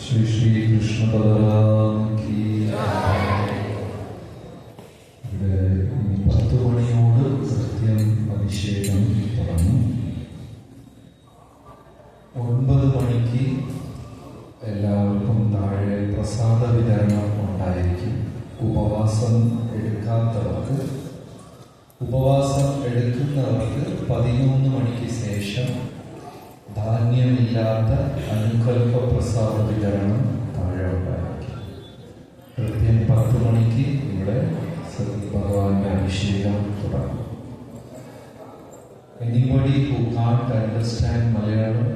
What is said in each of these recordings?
श्री श्री कृष्ण बलराम की। ഇവിടെ 10 മണിയോട് കൃത്യം അഭിഷേകം തുടങ്ങും. 9 മണിക്ക് എല്ലാവർക്കും താഴെ പ്രസാദ വിതരണം ഉണ്ടായിരിക്കും. ഉപവാസം എടുക്കാത്തവർക്ക്, ഉപവാസം എടുക്കുന്നവർക്ക് 11 മണിക്ക് ശേഷം ധാന്യമില്ലാത്ത അനുകൽപ പ്രസാദ വിതരണം താഴെ ഉണ്ടായിരിക്കും. കൃത്യം 10 മണിക്ക് ഇവിടെ ഭഗവാന്റെ അഭിഷേകം തുടങ്ങും. Anybody who can't understand Malayalam?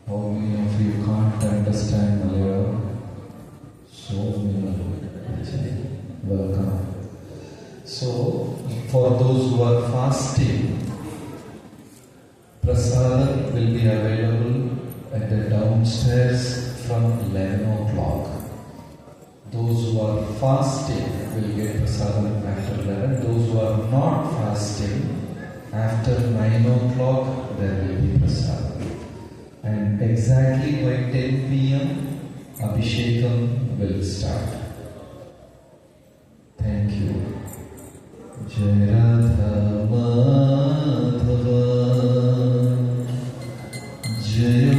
How many of you can't understand Malayalam? So many. Welcome. So, for those who are fasting, Prasadam will be available at the downstairs from 11 o'clock. Those who are fasting will get Prasadam after 11. Those who are not fasting, after 9 o'clock there will be Prasadam. And exactly by 10 p.m. Abhishekam will start. Thank you. Jai Radha Madhava. Hare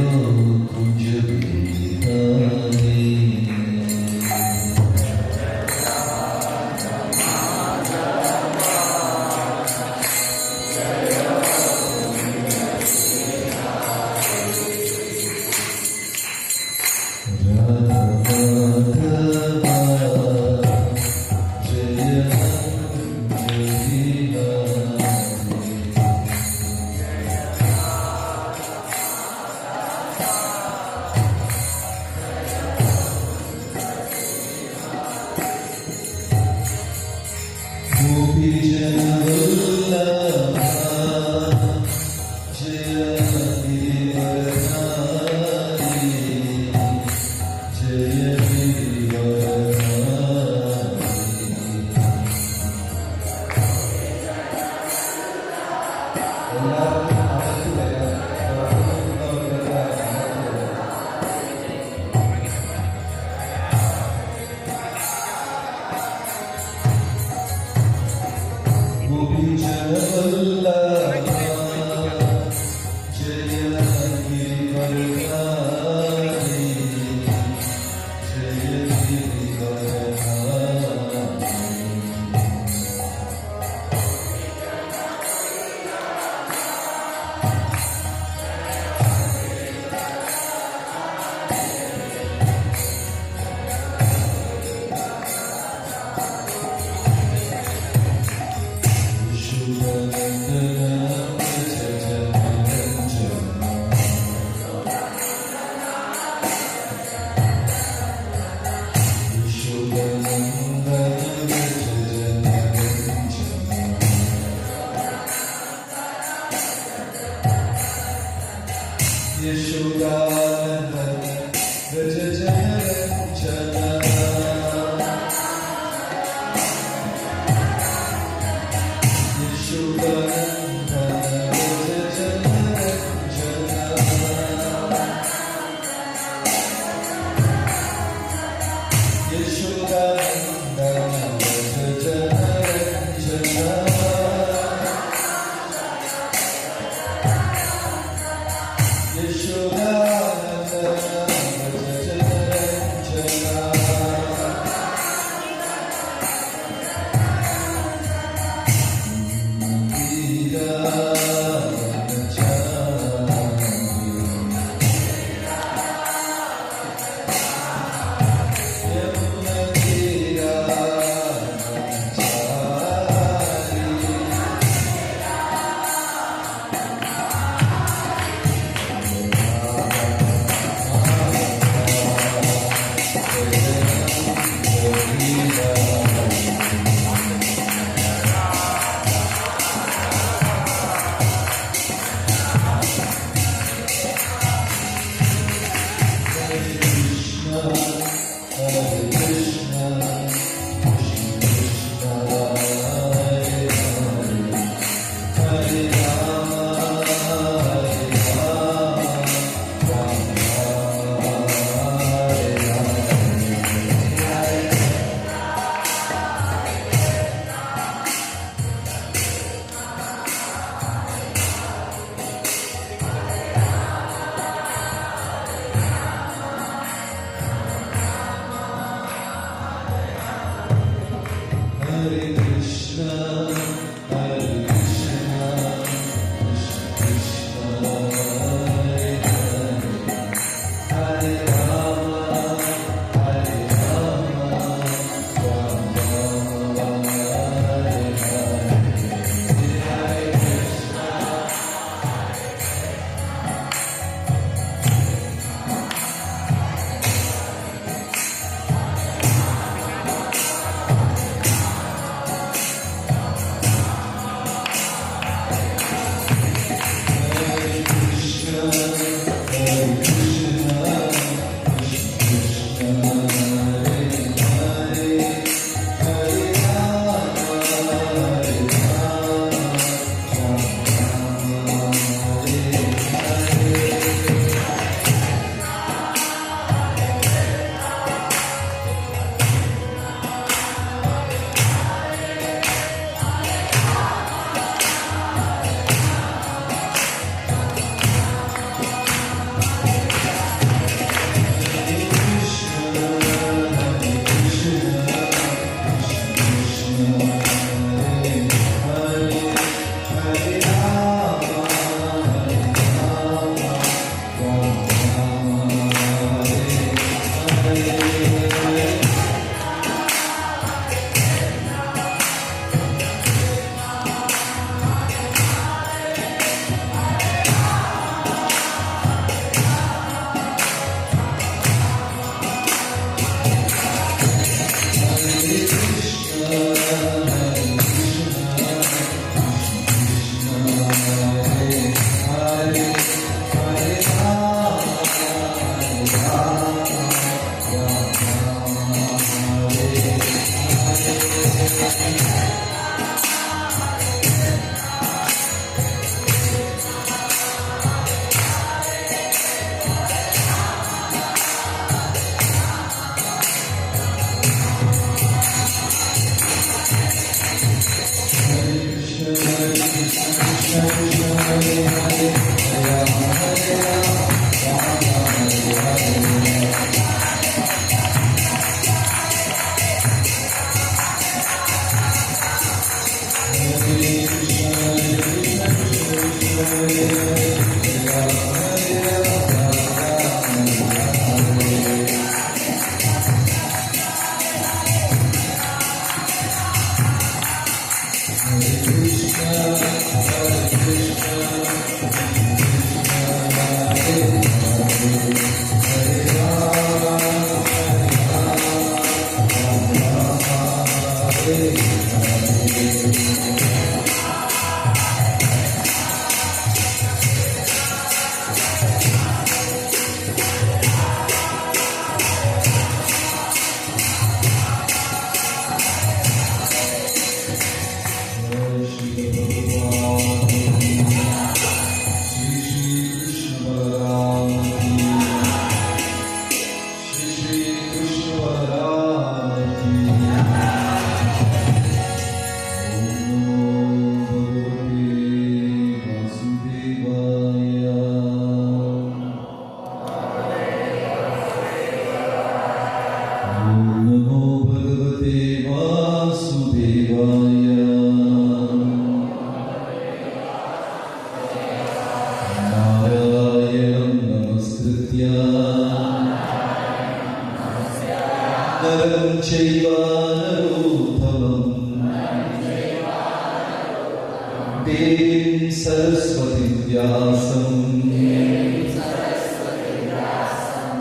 Saraswati व्यासं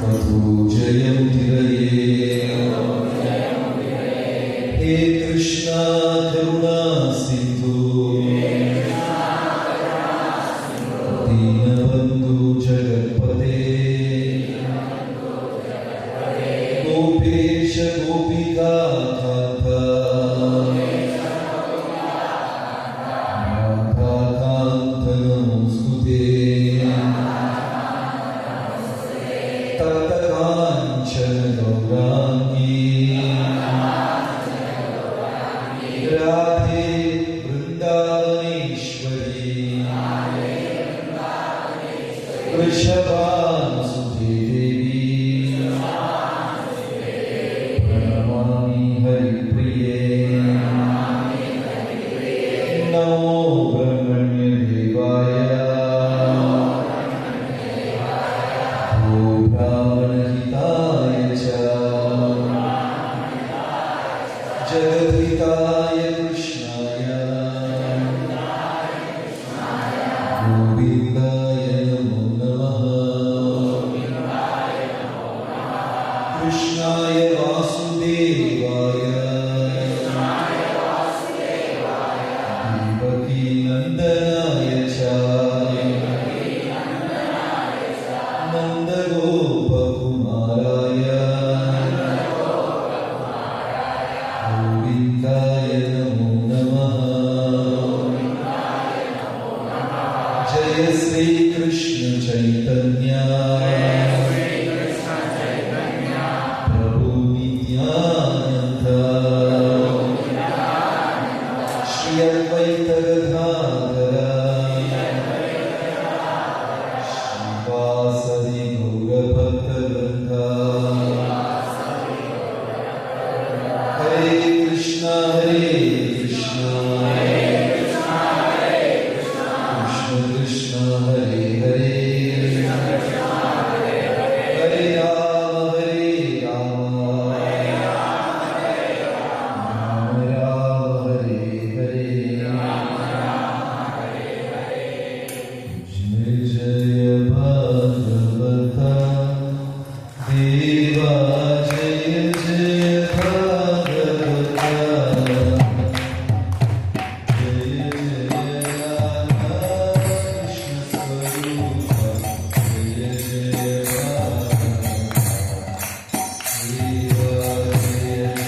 ततो जयमुदीरये। हे कृष्णा करुणा सिंधु दीनबंधु जगत्पते गोपेश ഗോവിന്ദായ കൃഷ്ണായ ഗോവിന്ദായ നമോ നമഃ കൃഷ്ണായ വാസുദേവായ ദേവകീ നന്ദനായ ച നന്ദഗോപകുമാരായ ഗോവിന്ദായ നമോ നമഃ ജയ ശ്രീകൃഷ്ണ ചൈതന്യ പ്രഭു നിത്യാനന്ദ ശ്രീ അദ്വൈത ഗദാധര ശ്രീവാസദി ഗൗരഭക്തവൃന്ദ ഹരേ കൃഷ്ണ കൃഷ്ണ കൃഷ്ണ ഹരേ ഹരേ ഹരേ രാമ രാമ രാമ ഹരേ ഹരേ ജയ ജയ ഭാഗവത ദേവാ ജയ ജയ ഭാഗവത ജയ ജയ രാധാകൃഷ്ണ സ്വരൂപ ജയ ജയ ഭാഗവത ദേവാ ജയ ജയ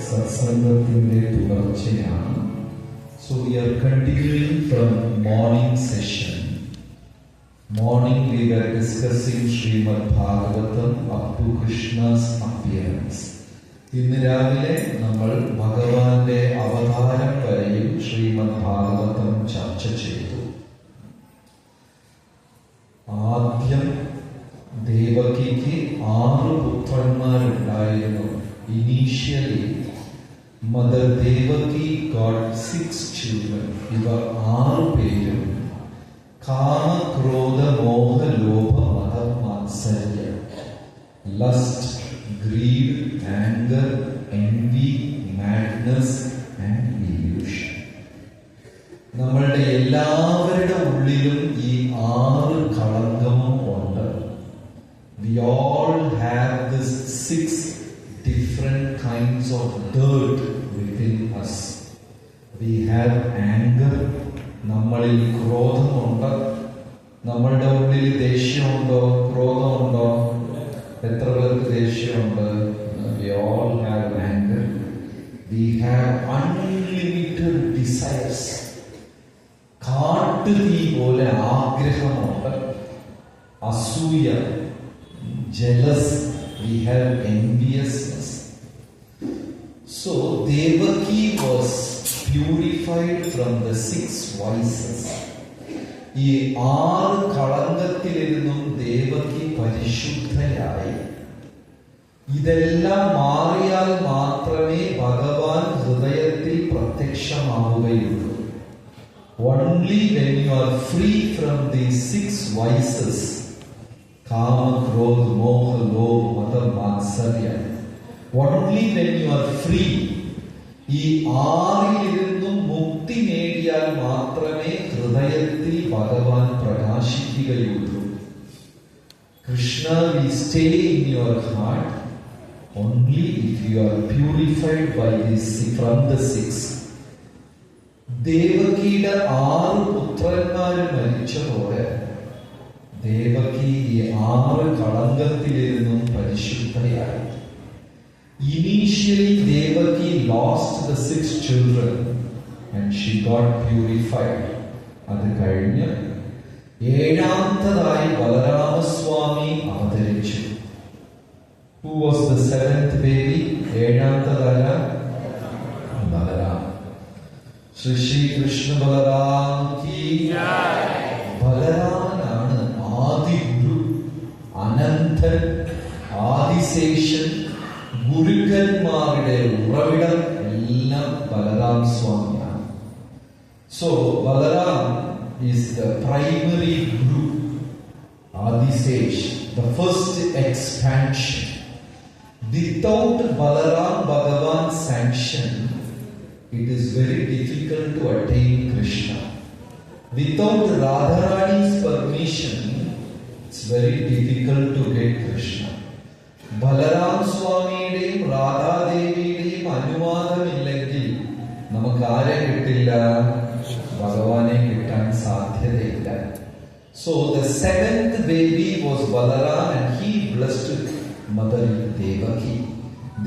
സത്സംഗത്തിന്റെ തുടർച്ചയാണ്. So we are continuing from morning session. Morning we were discussing Srimad Bhagavatam up to Krishna's appearance. ഇന്ന് രാവിലെ നമ്മൾ ഭഗവാന്റെ അവതാരം വരെയും ശ്രീമദ് ഭാഗവതം ചർച്ച ചെയ്തു. ആദ്യം ദേവകിക്ക് 6 പുത്രന്മാരുണ്ടായിരുന്നു. Initially, Mother Devaki got 6 children. ഇവർ 6 പേരും കാമ, ക്രോധ, മോഹ, ലോഭ, മത, മാത്സര്യ, lust, greed, anger, envy, madness and illusion. നമ്മളുടെ എല്ലാവരുടെ ഉള്ളിലും ഈ 6 കളങ്കവും ഉണ്ട്. We all have this 6 different kinds of dirt within us. We have anger. നമ്മളിൽ ക്രോധമുണ്ട്. നമ്മളുടെ ഉള്ളിൽ ദേഷ്യമുണ്ടോ? ക്രോധമുണ്ടോ? എത്ര പേർക്ക് ദേഷ്യമുണ്ട്? We all have anger. We have unlimited desires. കാട്ടുതീ പോലെ ആഗ്രഹമുണ്ട്. അസൂയ, jealous. We have enviousness. So Devaki was purified from the 6 vices. ഈ 6 കളങ്കത്തിലിരുന്നും ദേവകി പരിശുദ്ധയായി. ഇതെല്ലാം മാറിയാൽ മാത്രമേ ഭഗവാൻ ഹൃദയത്തിൽ പ്രത്യക്ഷമാവുകയുള്ളൂ. Only when you are free from these 6 vices, Kama, Krodha, Moha, Lobha, Mada, Matsarya. Only when you are free, ഈ ആറിലിരുന്നും മുക്തി നേടിയാൽ മാത്രമേ ഹൃദയത്തിൽ ഭഗവാൻ പ്രകാശിക്കുകയുള്ളൂ. Krishna will stay in your heart only if you are purified by this from the six. ദേവകിയുടെ 6 പുത്രന്മാര് മരിച്ചതോടെ Devaki ഈ 6 കളങ്കത്തിലിരുന്നും പരിശുദ്ധയായി. Initially, Devaki lost the 6 children and she got purified. അത് കഴിഞ്ഞ് 7ാമതായി ബലരാമസ്വാമി അവതരിച്ചു. Who was the 7th baby? 7ാമതായ Balarama. Shri Krishna Balaram കി ജയ്. ബലരാമനാണ് ആദി ഗുരു, അനന്തൻ, ആദിശേഷൻ, ഗുരുക്കന്മാരുടെ ഉറവിടം എല്ലാം Balaram സ്വാമിയാണ്. So Balaram is the primary guru, Adisesh, the first expansion. Without Balaram Bhagavan's sanction, it is very difficult to attain Krishna. Without Radharani's permission, it's very difficult to get Krishna. Balaram സ്വാമിയുടെയും രാധാദേവിയുടെയും അനുവാദമില്ലെങ്കിൽ നമുക്ക് ആരെ കിട്ടില്ല? ഭഗവാനെ കിട്ടാൻ സാധ്യതയില്ല. So the 7th baby was Balaram and he blessed Mother Devaki.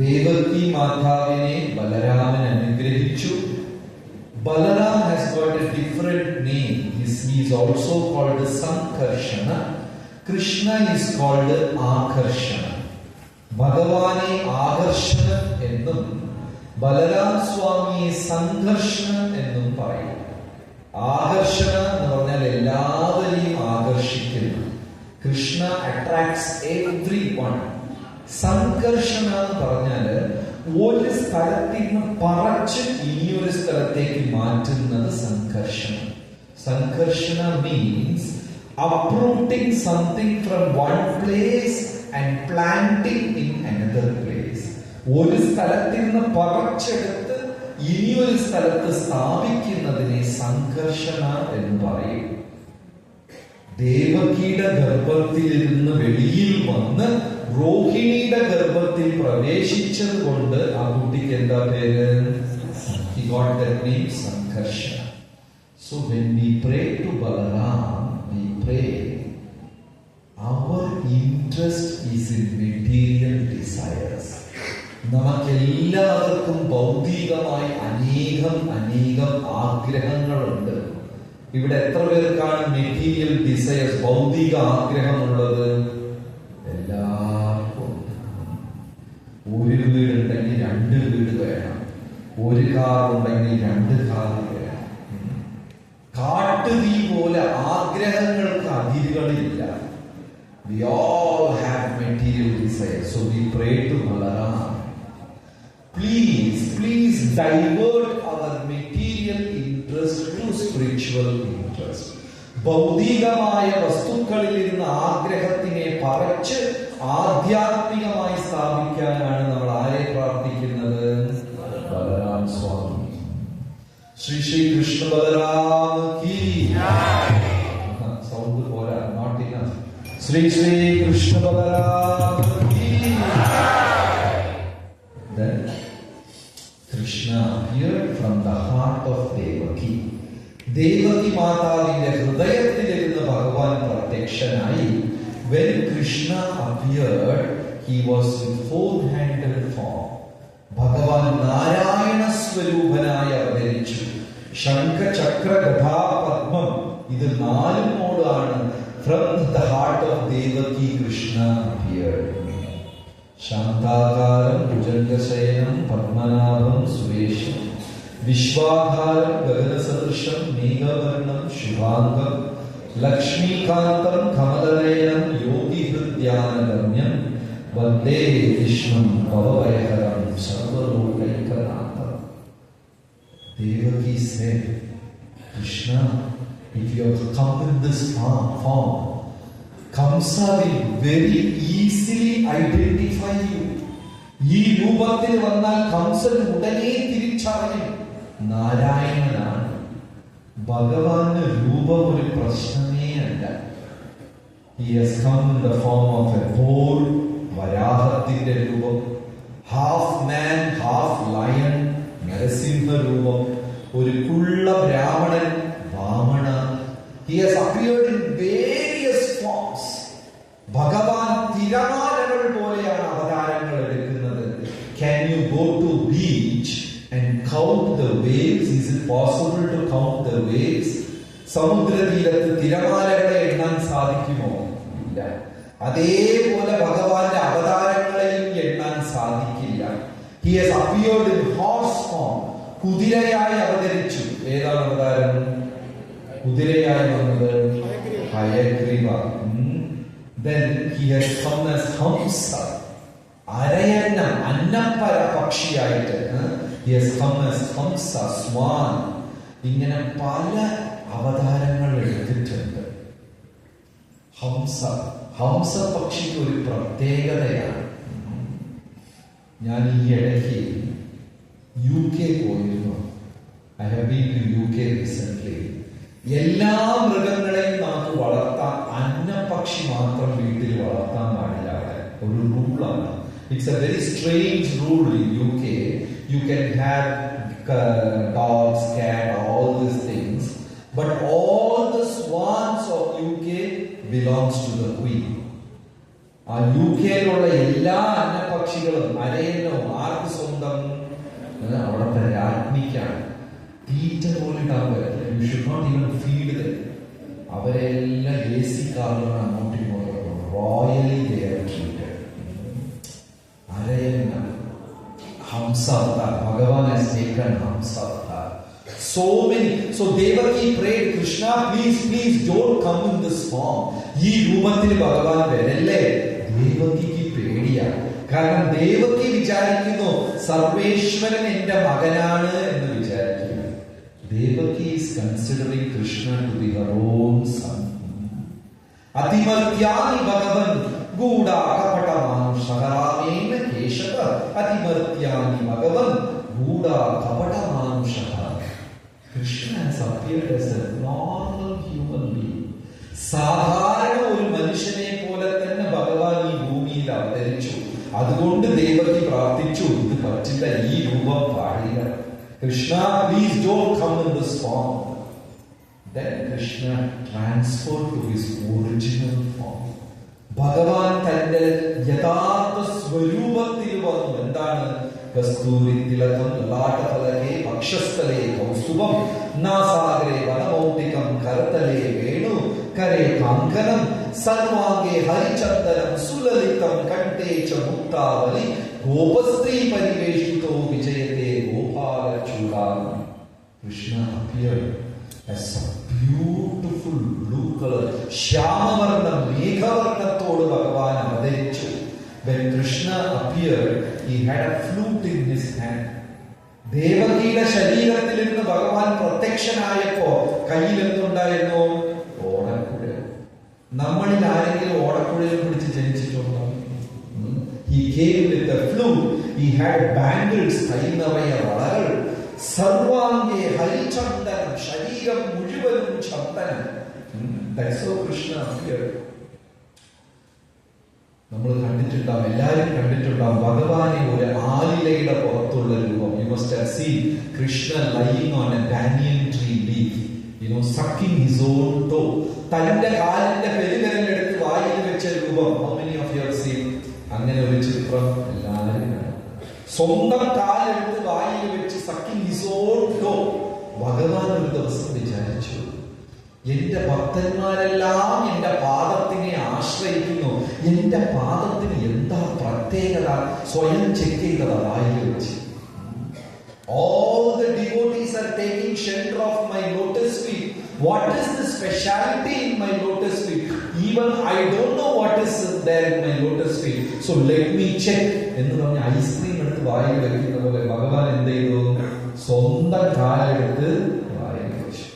Devaki മാതാവിനെ ബലരാമൻ അനുഗ്രഹിച്ചു. Balaram has got a different name. He is also called Sankarshana. Krishna is called Akarshana. ഭഗവാനെ ആകർഷണം എന്നും ബലരാം സ്വാമിയെ സംഘർഷണം എന്നും പറയും. ആകർഷണം എന്ന് പറഞ്ഞാൽ എല്ലാവരെയും ആകർഷിക്കുന്നു. Krishna attracts everyone. Sankarshana എന്ന് പറഞ്ഞാൽ ഒരു സ്ഥലത്തിൽ നിന്ന് പറച്ച് ഇനിയൊരു സ്ഥലത്തേക്ക് മാറ്റുന്നത് സംഘർഷണം. Sankarshana means uprooting something from one place and planting in another place. ഒരു സ്ഥലത്തിൽ നിന്ന് പറിച്ചെടുത്ത് ഇനിയൊരു സ്ഥലത്ത് സ്ഥാപിക്കുന്നതിനെ സംഘർഷണ എന്ന് പറയും. ദേവകിയുടെ ഗർഭത്തിൽ നിന്ന് വെളിയിൽ വന്ന് രോഹിണിയുടെ ഗർഭത്തിൽ പ്രവേശിച്ചത് കൊണ്ട് ആ കുട്ടിക്ക് എന്താ പേര്? He got that name Sankarshana. So when we pray to Balaram, we pray our interest is in material desires. നമുക്കെല്ലാവർക്കും ഭൗതികമായി അനേകം ആഗ്രഹങ്ങളുണ്ട്. ഇവിടെ എത്ര പേർക്കാണ് മെറ്റീരിയൽ ഡിസയേഴ്സ്, ഭൗതിക ആഗ്രഹമുള്ളത്? എല്ലാവർക്കും. ഒരു വീടുണ്ടെങ്കിൽ 2 വീട് വേണം, ഒരു കാർ ഉണ്ടെങ്കിൽ 2 കാർ വേണം. കാട്ടുതീ പോലെ ആഗ്രഹങ്ങൾക്ക് അതിരുകളില്ല. We all have material desires. So we pray to Balaram. Please divert our material interest to spiritual interest. ഭൗതികമായ വസ്തുക്കളിൽ ഇരുന്ന ആഗ്രഹത്തിനെ പറിച്ച് ആധ്യാത്മികമായി സ്ഥാപിക്കാനാണ് നമ്മൾ ആരെ പ്രാർത്ഥിക്കുന്നത്? ബലരാം സ്വാമി. ശ്രീ കൃഷ്ണ ബലരാം കി ജയ്. സൗണ്ട് പോരാ, നോട്ട് ഇനഫ്. ശ്രീ കൃഷ്ണ ബലരാം കി ജയ്. Then Krishna appeared from the heart of Devaki. Devaki മാതാവിന്റെ ഹൃദയത്തിലിരുന്ന് ഭഗവാൻ പ്രത്യക്ഷനായി. When Krishna appeared, he was in 4-handed form. ഭഗവാൻ നാരായണ സ്വരൂപനായി അവതരിച്ചു. ശംഖ, ചക്ര, ഗദാ, പദ്മം ഇത് 4 From the heart of Devaki, Krishna appeared. ശാന്താകാരം ഭുജംഗശയനം പദ്മനാഭം സുരേശം വിശ്വാധാരം ഗഗനസദൃശം മേഘവർണം ശുഭാംഗം ലക്ഷ്മീകാന്തം കമലനയനം യോഗിഹൃദ്യാനഗമ്യം Vande വിഷ്ണും ഭവഭയഹരം സർവലോകൈകനാഥം. Devaki said, Krishna, if you have come in this form, Kamsa will very easily identify you. ഈ രൂപത്തിൽ വന്നാൽ കംസൻ ഉടനെ തിരിച്ചറിയും നാരായണനാണ്. ഭഗവാന്റെ രൂപം ഒരു പ്രശ്നമേ അല്ല. He has come in the form of a bull, വരാഹത്തിന്റെ രൂപം, ഹാഫ് മാൻ ഹാഫ് ലയൺ, നരസിംഹ രൂപം, ഒരു കുള്ള ബ്രാഹ്മണൻ, വാമണ. He has appeared in various forms. ഭഗവാൻ തിരമാലകൾ പോലെയാണ് അവതാരങ്ങൾ എടുക്കുന്നത്. Can you go to beach and count the waves? Is it possible to count the waves? സമുദ്രതീരത്ത് തിരമാലകളെ എണ്ണാൻ സാധിക്കുമോ? ഇല്ല. അതേപോലെ ഭഗവാന്റെ അവതാരങ്ങളെയും എണ്ണാൻ സാധിക്കില്ല. He has appeared in horse form. കുതിരയായി അവതരിച്ചു. ഏതാണ് അവതാരം? കുതിരയായി വന്നത് Hayagriva. Then he has come as Hamsa, Arayannam, അന്നപ്പര പക്ഷിയായിട്ട്. He has come as Hamsa, swan. ഇങ്ങനെ പല അവതാരങ്ങൾ എടുത്തിട്ടുണ്ട്. ഹംസ പക്ഷിക്ക് ഒരു പ്രത്യേകതയാണ്. ഞാൻ ഈ ഇടയ്ക്ക് UK പോയിരുന്നു. I have been to UK recently. എല്ലാ മൃഗങ്ങളെയും നമുക്ക് വളർത്താം, അന്നപക്ഷി മാത്രം വീട്ടിൽ വളർത്താൻ പാടില്ല. അവിടെ ഒരു റൂളാണ്. It's a very strange rule in UK. You can have dogs, cat, all these things, but all the swans of UK belongs to the queen. ആ യുകെയിലുള്ള എല്ലാ അന്നപക്ഷികളും അരയന്നോ ആർക്ക് സ്വന്തം? അവിടുത്തെ രാജ്ഞിക്കാണ്. തീറ്റ പോലും ഇടാൻ പറ്റില്ല. You should not even feed them. അവരെല്ലാം AC കാറിലാണ് അങ്ങോട്ടും ഇങ്ങോട്ടും. Royally they are treated. അരയന്ന Hamsa Avatar. Bhagavan has taken Hamza Avatar. So many. So Devaki prayed, Krishna, please don't come in this form. ഈ രൂപത്തിൽ ഭഗവാൻ വരല്ലേ. ദേവകിക്ക് പേടിയാണ്. കാരണം ദേവകി വിചാരിക്കുന്നു സർവേശ്വരൻ എന്റെ മകനാണ് എന്ന് വിചാരിക്കുന്നു. Devaki is considering Krishna to be her own son. അതിമർത്യാനി Bhagwan ഗൂഢാ കപടമാനുഷരാമേന Keshava. അതിമർത്യാനി Bhagwan ഗൂഢാ കപടമാനുഷ. Krishna has appeared as a normal human being. സാധാരണ ഒരു മനുഷ്യനെ പോലെ തന്നെ ഭഗവാൻ ഈ ഭൂമിയിൽ അവതരിച്ചു. അതുകൊണ്ട് ദേവകി പ്രാർത്ഥിച്ചു, ഇത് പറ്റില്ല, ഈ രൂപം പാടില്ല. Krishna, please don't come in this form. Then Krishna transferred to his original form. ഭഗവാൻ തന്റെ യഥാർത്ഥ സ്വരൂപത്തിൽ വന്നു. എന്താണ്? കസ്തൂരി തിലകം ലലാടഫലകേ വക്ഷസ്ഥലേ കൗസ്തുഭം നാസാഗ്രേ വനമൗക്തികം കരതലേ വേണു കരേ കാങ്കനം സർവാംഗേ ഹരിചന്ദനം സുലലിതം കണ്ഠേ ച മുക്താവലി ഗോപസ്ത്രീ പരിവേഷിതോ വിജയതേ ഗോപാലചൂഡാമണി. Krishna appeared as a beautiful blue color. ശ്യാമവർണ്ണം, മേഘവർണ്ണത്തോട് ഭഗവാൻ അവതരിച്ചു. When Krishna appeared, he had a flute in his hand. ദേവകിയുടെ ശരീരത്തിൽ നിന്ന് ഭഗവാൻ പ്രത്യക്ഷനായപ്പോ കയ്യിൽ എന്തുണ്ടായിരുന്നു? ഓടക്കുഴൽ. നമ്മളിൽ ആരെങ്കിലും ഓടക്കുഴൽ പിടിച്ച് ജനിച്ചിട്ടുണ്ടോ? He came with a flute. He had bangles, കൈ നിറയെ വളകൾ. സർവാംഗേ ഹരിചന്ദനം, ശരീരം മുഴുവനും ചന്ദനം. That's how Krishna appeared. നമ്മൾ കണ്ടിട്ടുണ്ടാവും, എല്ലാവരും കണ്ടിട്ടുണ്ടാവും ഭഗവാനെ ഒരു ആലിലയുടെ പുറത്തുള്ള രൂപം. You must have seen Krishna lying on a banyan tree leaf, sucking his own toe. തന്റെ കാലിന്റെ പെരുവിരലെടുത്ത് വായിൽ വെച്ച രൂപം. How many of you have seen? അങ്ങനെ ഒരു ചിത്രം എല്ലാവരും കാണും. സ്വന്തം കാലെടുത്ത് വായിൽ വെച്ച് sucking his own toe. ഭഗവാൻ ഒരു ദിവസം വിചാരിച്ചു, എന്റെ ഭക്തന്മാരെല്ലാം എന്റെ പാദത്തിനെ ആശ്രയിക്കുന്നു, എന്റെ പാദത്തിന് എന്താ പ്രത്യേകത? സ്വയം ചെക്ക് ചെയ്തത് വായിൽ വെച്ച്. All the devotees are taking shelter of my lotus feet. What is the speciality in my lotus feet? Even I don't know what is there in my lotus feet. So let me check. എന്ന് പറഞ്ഞ ice cream എടുത്ത് വായിൽ വെക്കുന്ന പോലെ ഭഗവാൻ എന്ത് ചെയ്തു? സ്വന്തം കാലെടുത്ത് വായിൽ വെച്ചു.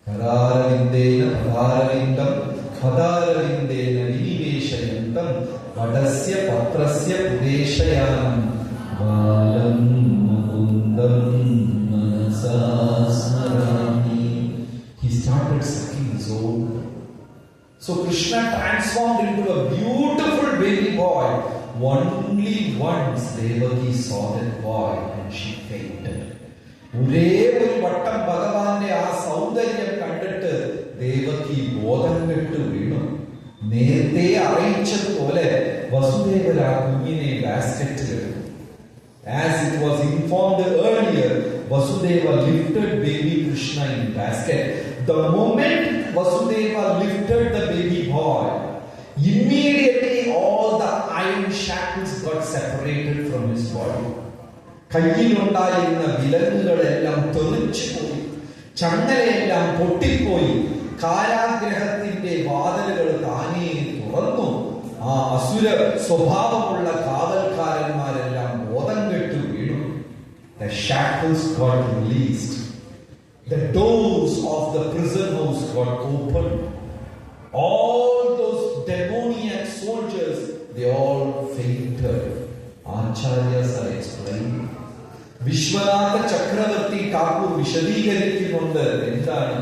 കരാരവിന്ദേന പദാരവിന്ദം പദാരവിന്ദേന വടസ്യ പത്രസ്യ പുരേശയാനം ബാലം മുകുന്ദം മനസാ സ്മരാമി. He started sucking his own. So Krishna transformed into a beautiful baby boy. Only once Devaki saw that boy and she fainted. ഒരേ ഒരു വട്ടം ഭഗവാന്റെ ആ സൗന്ദര്യം കണ്ടിട്ട് ദേവകി ബോധം കെട്ട് വീണു. നേരത്തെ അറിയിച്ചതുപോലെ വസുദേവർ ആ കുഞ്ഞിനെ ബാസ്കറ്റിലിട്ടു. As it was informed earlier, Vasudeva lifted baby Krishna in basket. The moment Vasudeva lifted the baby boy, immediately all the iron shackles got separated from his body. കയ്യിലുണ്ടായിരുന്ന വിലങ്ങുകളെല്ലാം തെറിച്ചുപോയി, ചങ്ങലയെല്ലാം പൊട്ടിപ്പോയി, കാരാഗ്രഹത്തിന്റെ വാതിലുകൾ താനേ തുറന്നു. ആ അസുര സ്വഭാവമുള്ള കാവൽക്കാരന്മാരെല്ലാം ബോധം കെട്ടു വീണു. The shackles got released. The doors of the prison house got opened. All those demoniac soldiers, they all fainted. Acharyas are explaining. Vishwanatha ചക്രവർത്തി ഠാക്കൂർ വിശദീകരിക്കുന്നുണ്ട്. എന്താണ്?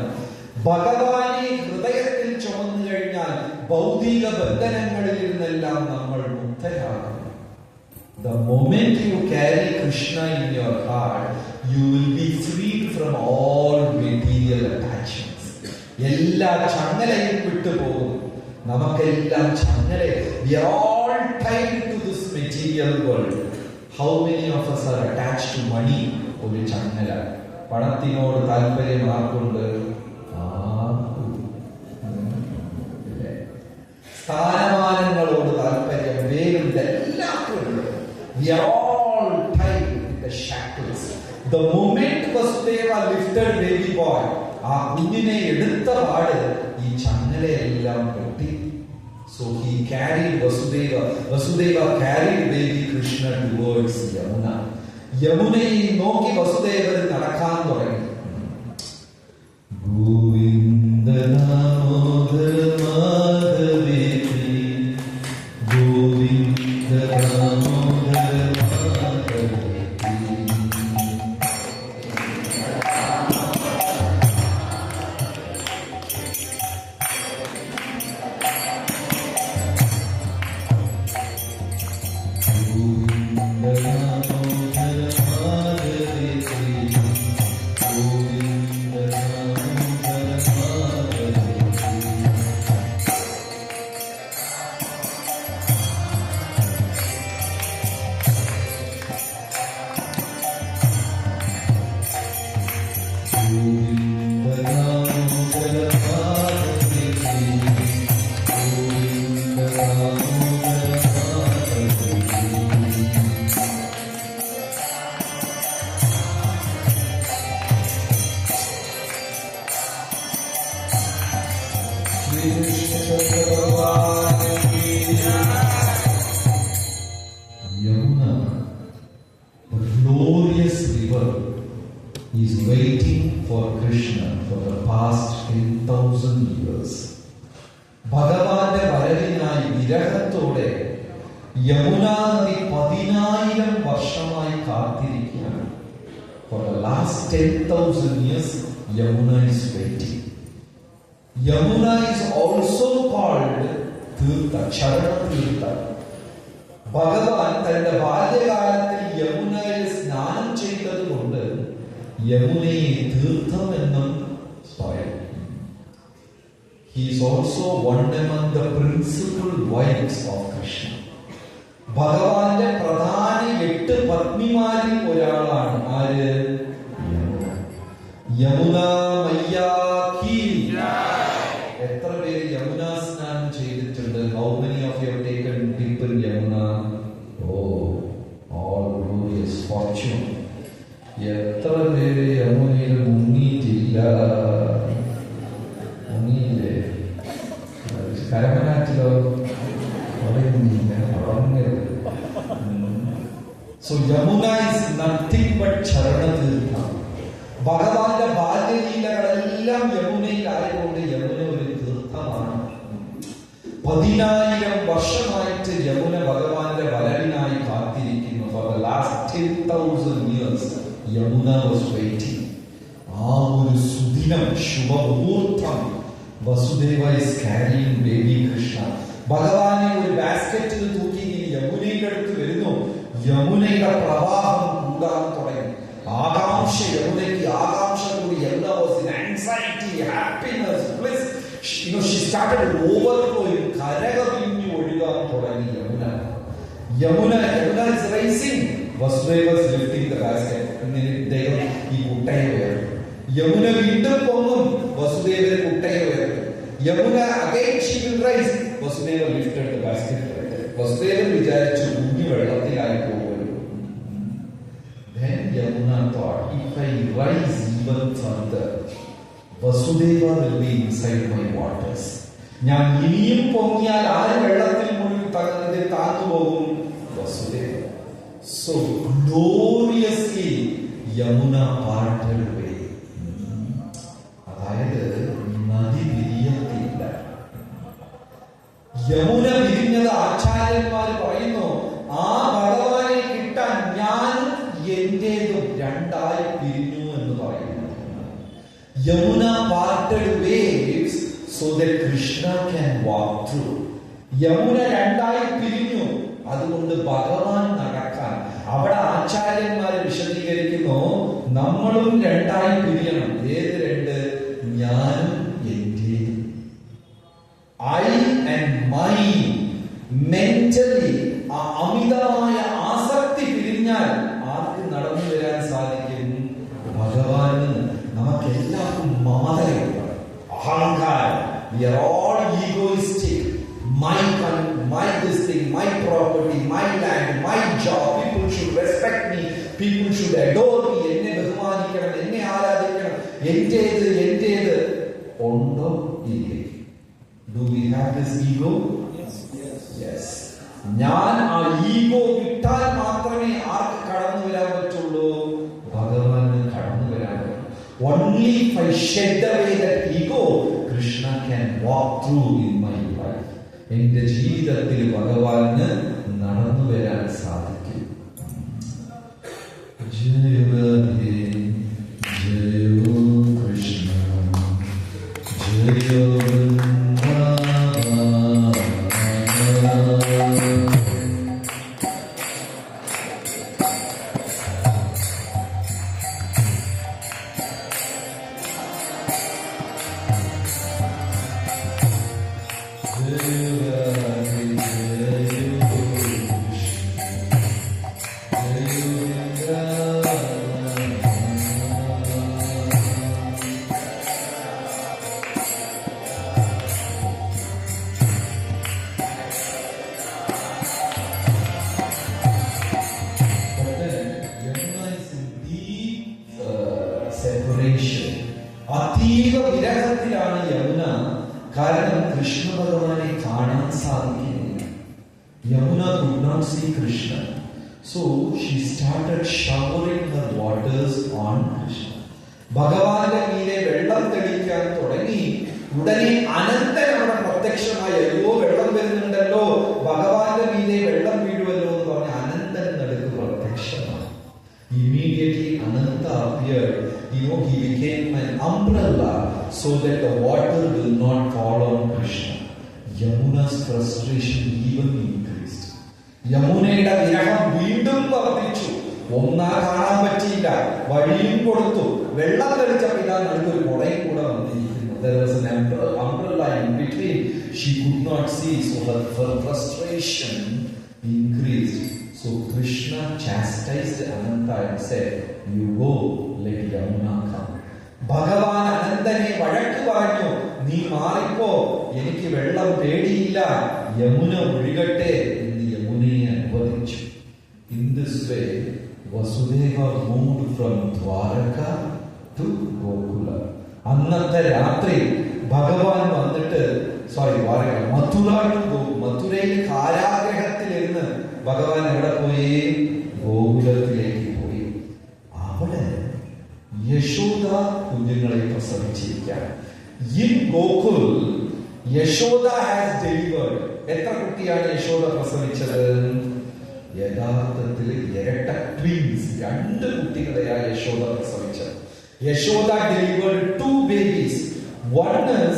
ഭഗവാനെ ഹൃദയത്തിൽ ചുമന്നു കഴിഞ്ഞാൽ ഭൗതിക ബന്ധനങ്ങളിൽ നിന്നെല്ലാം നമ്മൾ മുക്തരാകും. The moment you carry Krishna in your heart, you will be freed from all material attachments. എല്ലാ ചങ്ങലയും വിട്ടുപോകും. നമുക്കെല്ലാം ചങ്ങല. We are all tied to this material world. How many of us are attached to money? ഒരു ചങ്ങല. പണത്തിനോട് താല്പര്യം ആർക്കുണ്ട്? സ്ഥാനമാനങ്ങളോട് താല്പര്യം വേറുണ്ട്. എല്ലാവർക്കും. We are all tied with the shackles. The moment Vasudeva lifted baby boy, ആ കുഞ്ഞിനെ എടുത്ത പാട് ഈ ചങ്ങലയെല്ലാം പൊട്ടി. So he carried Vasudeva. Vasudeva carried baby Krishna towards Yamuna. യമുനയെ നോക്കി വസുദേവൻ നടക്കാൻ തുടങ്ങി. Govinda Damodara മാധവേതി, Govinda Damodara മാധവേതി. Yamuna, the glorious river, is waiting for Krishna for the past 10,000 years. ഭഗവാന്റെ വരവിനായി വിരഹത്തോടെ യമുനാ നദി 10,000 വർഷമായി കാത്തിരിക്കുകയാണ്. For the last 10,000 years, Yamuna is waiting. Yamuna is also called Tirtha, Charana Tirtha. ഭഗവാൻ തന്റെ ബാല്യകാലത്തിൽ യമുനയിൽ സ്നാനം ചെയ്തത് കൊണ്ട് യമുനയെ തീർത്ഥം എന്നും പറയും. He is also one among the principal wives of Krishna. ഭഗവാന്റെ പ്രധാന 8 പത്നിമാരിൽ ഒരാളാണ് ആര്? യമുന മയ്യാ കീ. എത്ര പേര് യമുന സ്നാനം ചെയ്തിട്ടുണ്ട്? How many of you have taken dip in Yamuna? Oh, all glorious fortune. എത്ര പേര് യമുനയിൽ മുങ്ങിയിട്ടില്ല? മുങ്ങിയില്ലേ? കരമനാറ്റിലോ? So Yamuna is nothing but Charana Tirtha. ഭഗവാന്റെ ബാല്യലീലകളെല്ലാം യമുനയിലായതുകൊണ്ട് യമുന ഒരു തീർത്ഥമാണ്. 10,000 വർഷമായിട്ട് യമുന ഭഗവാന്റെ വരവിനായി കാത്തിരിക്കുന്നു. For the last 10,000 years Yamuna was waiting. ആ ഒരു സുദിനം, ശുഭമുഹൂർത്തം, വസുദേവ is carrying baby Krishna. ഭഗവാനെ ഒരു ബാസ്കറ്റിൽ തൂക്കി യമുനയുടെ അടുത്ത് വരുന്നു. യമുനയുടെ പ്രവാഹം കൂടാൻ തുടങ്ങി. ആകാംക്ഷ, യമുനയ്ക്ക് ആകാംക്ഷ കൂടി. Yamuna was in anxiety, happiness, bliss. She started overflowing. കരകവിഞ്ഞു ഒഴുകാൻ തുടങ്ങി Yamuna. Yamuna is rising. Vasudeva is lifting the basket. ദൈവം ഈ കുട്ടയെ ഉയർത്തും. യമുന വീണ്ടും പൊങ്ങും. വസുദേവരെ കുട്ടയെ ഉയർത്തും. Yamuna again she will rise. Vasudeva lifted the basket. Vasudevan വിചാരിച്ചു കുഞ്ഞു വെള്ളത്തിലായി പോകും. Then Yamuna thought, if I rise even further, Vasudeva will be inside my waters. ഞാൻ ഇനിയും പൊങ്ങിയാൽ ആര് വെള്ളത്തിൽ മുഴുവൻ താഴ്ന്നു പോകും? വസുദേവ. So gloriously Yamuna parted away. അതായത് നദി വിരിയത്തില്ല. യമുന വിരിഞ്ഞത് ആചാര്യന്മാർ പറയുന്നു, ആ ഭഗവാനെ കിട്ടാൻ ഞാനും എന്റേതും രണ്ടായി പിരിഞ്ഞു എന്ന് പറയുന്നു. Yamuna parted waves so that Krishna can walk through. Yamuna രണ്ടായി പിരിഞ്ഞു, അതുകൊണ്ട് ഭഗവാൻ നടക്കാൻ. അവിടെ ആചാര്യന്മാർ വിശദീകരിക്കുന്നു, നമ്മളും രണ്ടായി പിരിയണം. ഏത് രണ്ട്? ഞാനും എന്റേതും. I and mine. മെന്റലി അമിതമായ ആസക്തി പിരിഞ്ഞാൽ ആർക്ക് നടന്നു വരാൻ സാധിക്കും? ഭഗവാന്. നമുക്ക് എല്ലാവർക്കും മമതയുണ്ട്, അഹങ്കാരം. We are all egoistic. My this thing, my property, my land, my job. People should respect me. People should adore me. എന്നെ ബഹുമാനിക്കണം, എന്നെ ആരാധിക്കണം. എന്റേത് ഉണ്ടോ ഇല്ലേ? Do we have this ego? Yes. ഞാൻ ആ ഈഗോ വിട്ടാൽ മാത്രമേ ആർക്ക് കടന്നു വരാൻ പറ്റുള്ളൂ? ഭഗവാന് കടന്നു വരാൻ പറ്റും. Only if I shed away that ego, Krishna can walk through in my life. എന്റെ ജീവിതത്തിൽ ഭഗവാന് നടന്നു വരാൻ സാധിക്കും. ജയ രാധേ, ജയ കൃഷ്ണ, ജയ അതീവ വിരഹത്തിലാണ് യമുന. കാരണം കൃഷ്ണ ഭഗവാനെ കാണാൻ സാധിക്കുന്നില്ല. Yamuna could not see Krishna, so she started showering her waters on Krishna. ഭഗവാന്റെ മീതെ വെള്ളം തെളിക്കാൻ തുടങ്ങി. ഉടനെ അനന്തൻ അവിടെ പ്രത്യക്ഷമായി. അയ്യോ, വെള്ളം വരുന്നുണ്ടല്ലോ, ഭഗവാന്റെ മീതെ വെള്ളം വീഴുമല്ലോ എന്ന് പറഞ്ഞ അനന്തൻ നടുക്ക് പ്രത്യക്ഷമായി. Immediately Ananta appeared. He became an umbrella so that the water will not fall on Krishna. Yamuna's frustration even increased. യമുനയുടെ വിരഹം വീണ്ടും വർദ്ധിച്ചു. ഒന്നാ കാണാൻ പറ്റിയില്ല, വഴിയും കൊടുത്തു. വെള്ളം തെളിച്ചപ്പോൾ ഇതാ നടുക്കൊരു കുടയും കൂടെ വന്നിരിക്കുന്നു. There was an umbrella in between. She could not see, so her frustration increased. So Krishna chastised Ananta and said, "You go, let Yamuna come." ഭഗവാൻ അനന്തനെ വഴക്ക് പറഞ്ഞു, നീ മാറിപ്പോ, എനിക്ക് വെള്ളം പേടിയില്ല, യമുന ഒഴുകട്ടെ എന്ന് യമുനയെ അനുവദിച്ചു. In this way, Vasudeva moved from Dwaraka to Gokula. അന്നത്തെ രാത്രി ഭഗവാൻ വന്നിട്ട് മഥുരയിൽ കാരാഗ്രഹത്തിലിരുന്ന് ഭഗവാൻ എവിടെ പോയി? ഗോകുലത്തിലേക്ക് പോയി. അവിടെ യശോദ കുഞ്ഞുങ്ങളെ പ്രസവിച്ചിരിക്കുകയാണ്. In Gokul, Yashoda has delivered. എത്ര കുട്ടിയാണ് യശോദ പ്രസവിച്ചത്? യഥാർത്ഥത്തിൽ ഇരട്ട ട്വിൻസ്, 2 കുട്ടികളെയാണ് യശോദ പ്രസവിച്ചത്. Yashoda delivered 2 babies. One is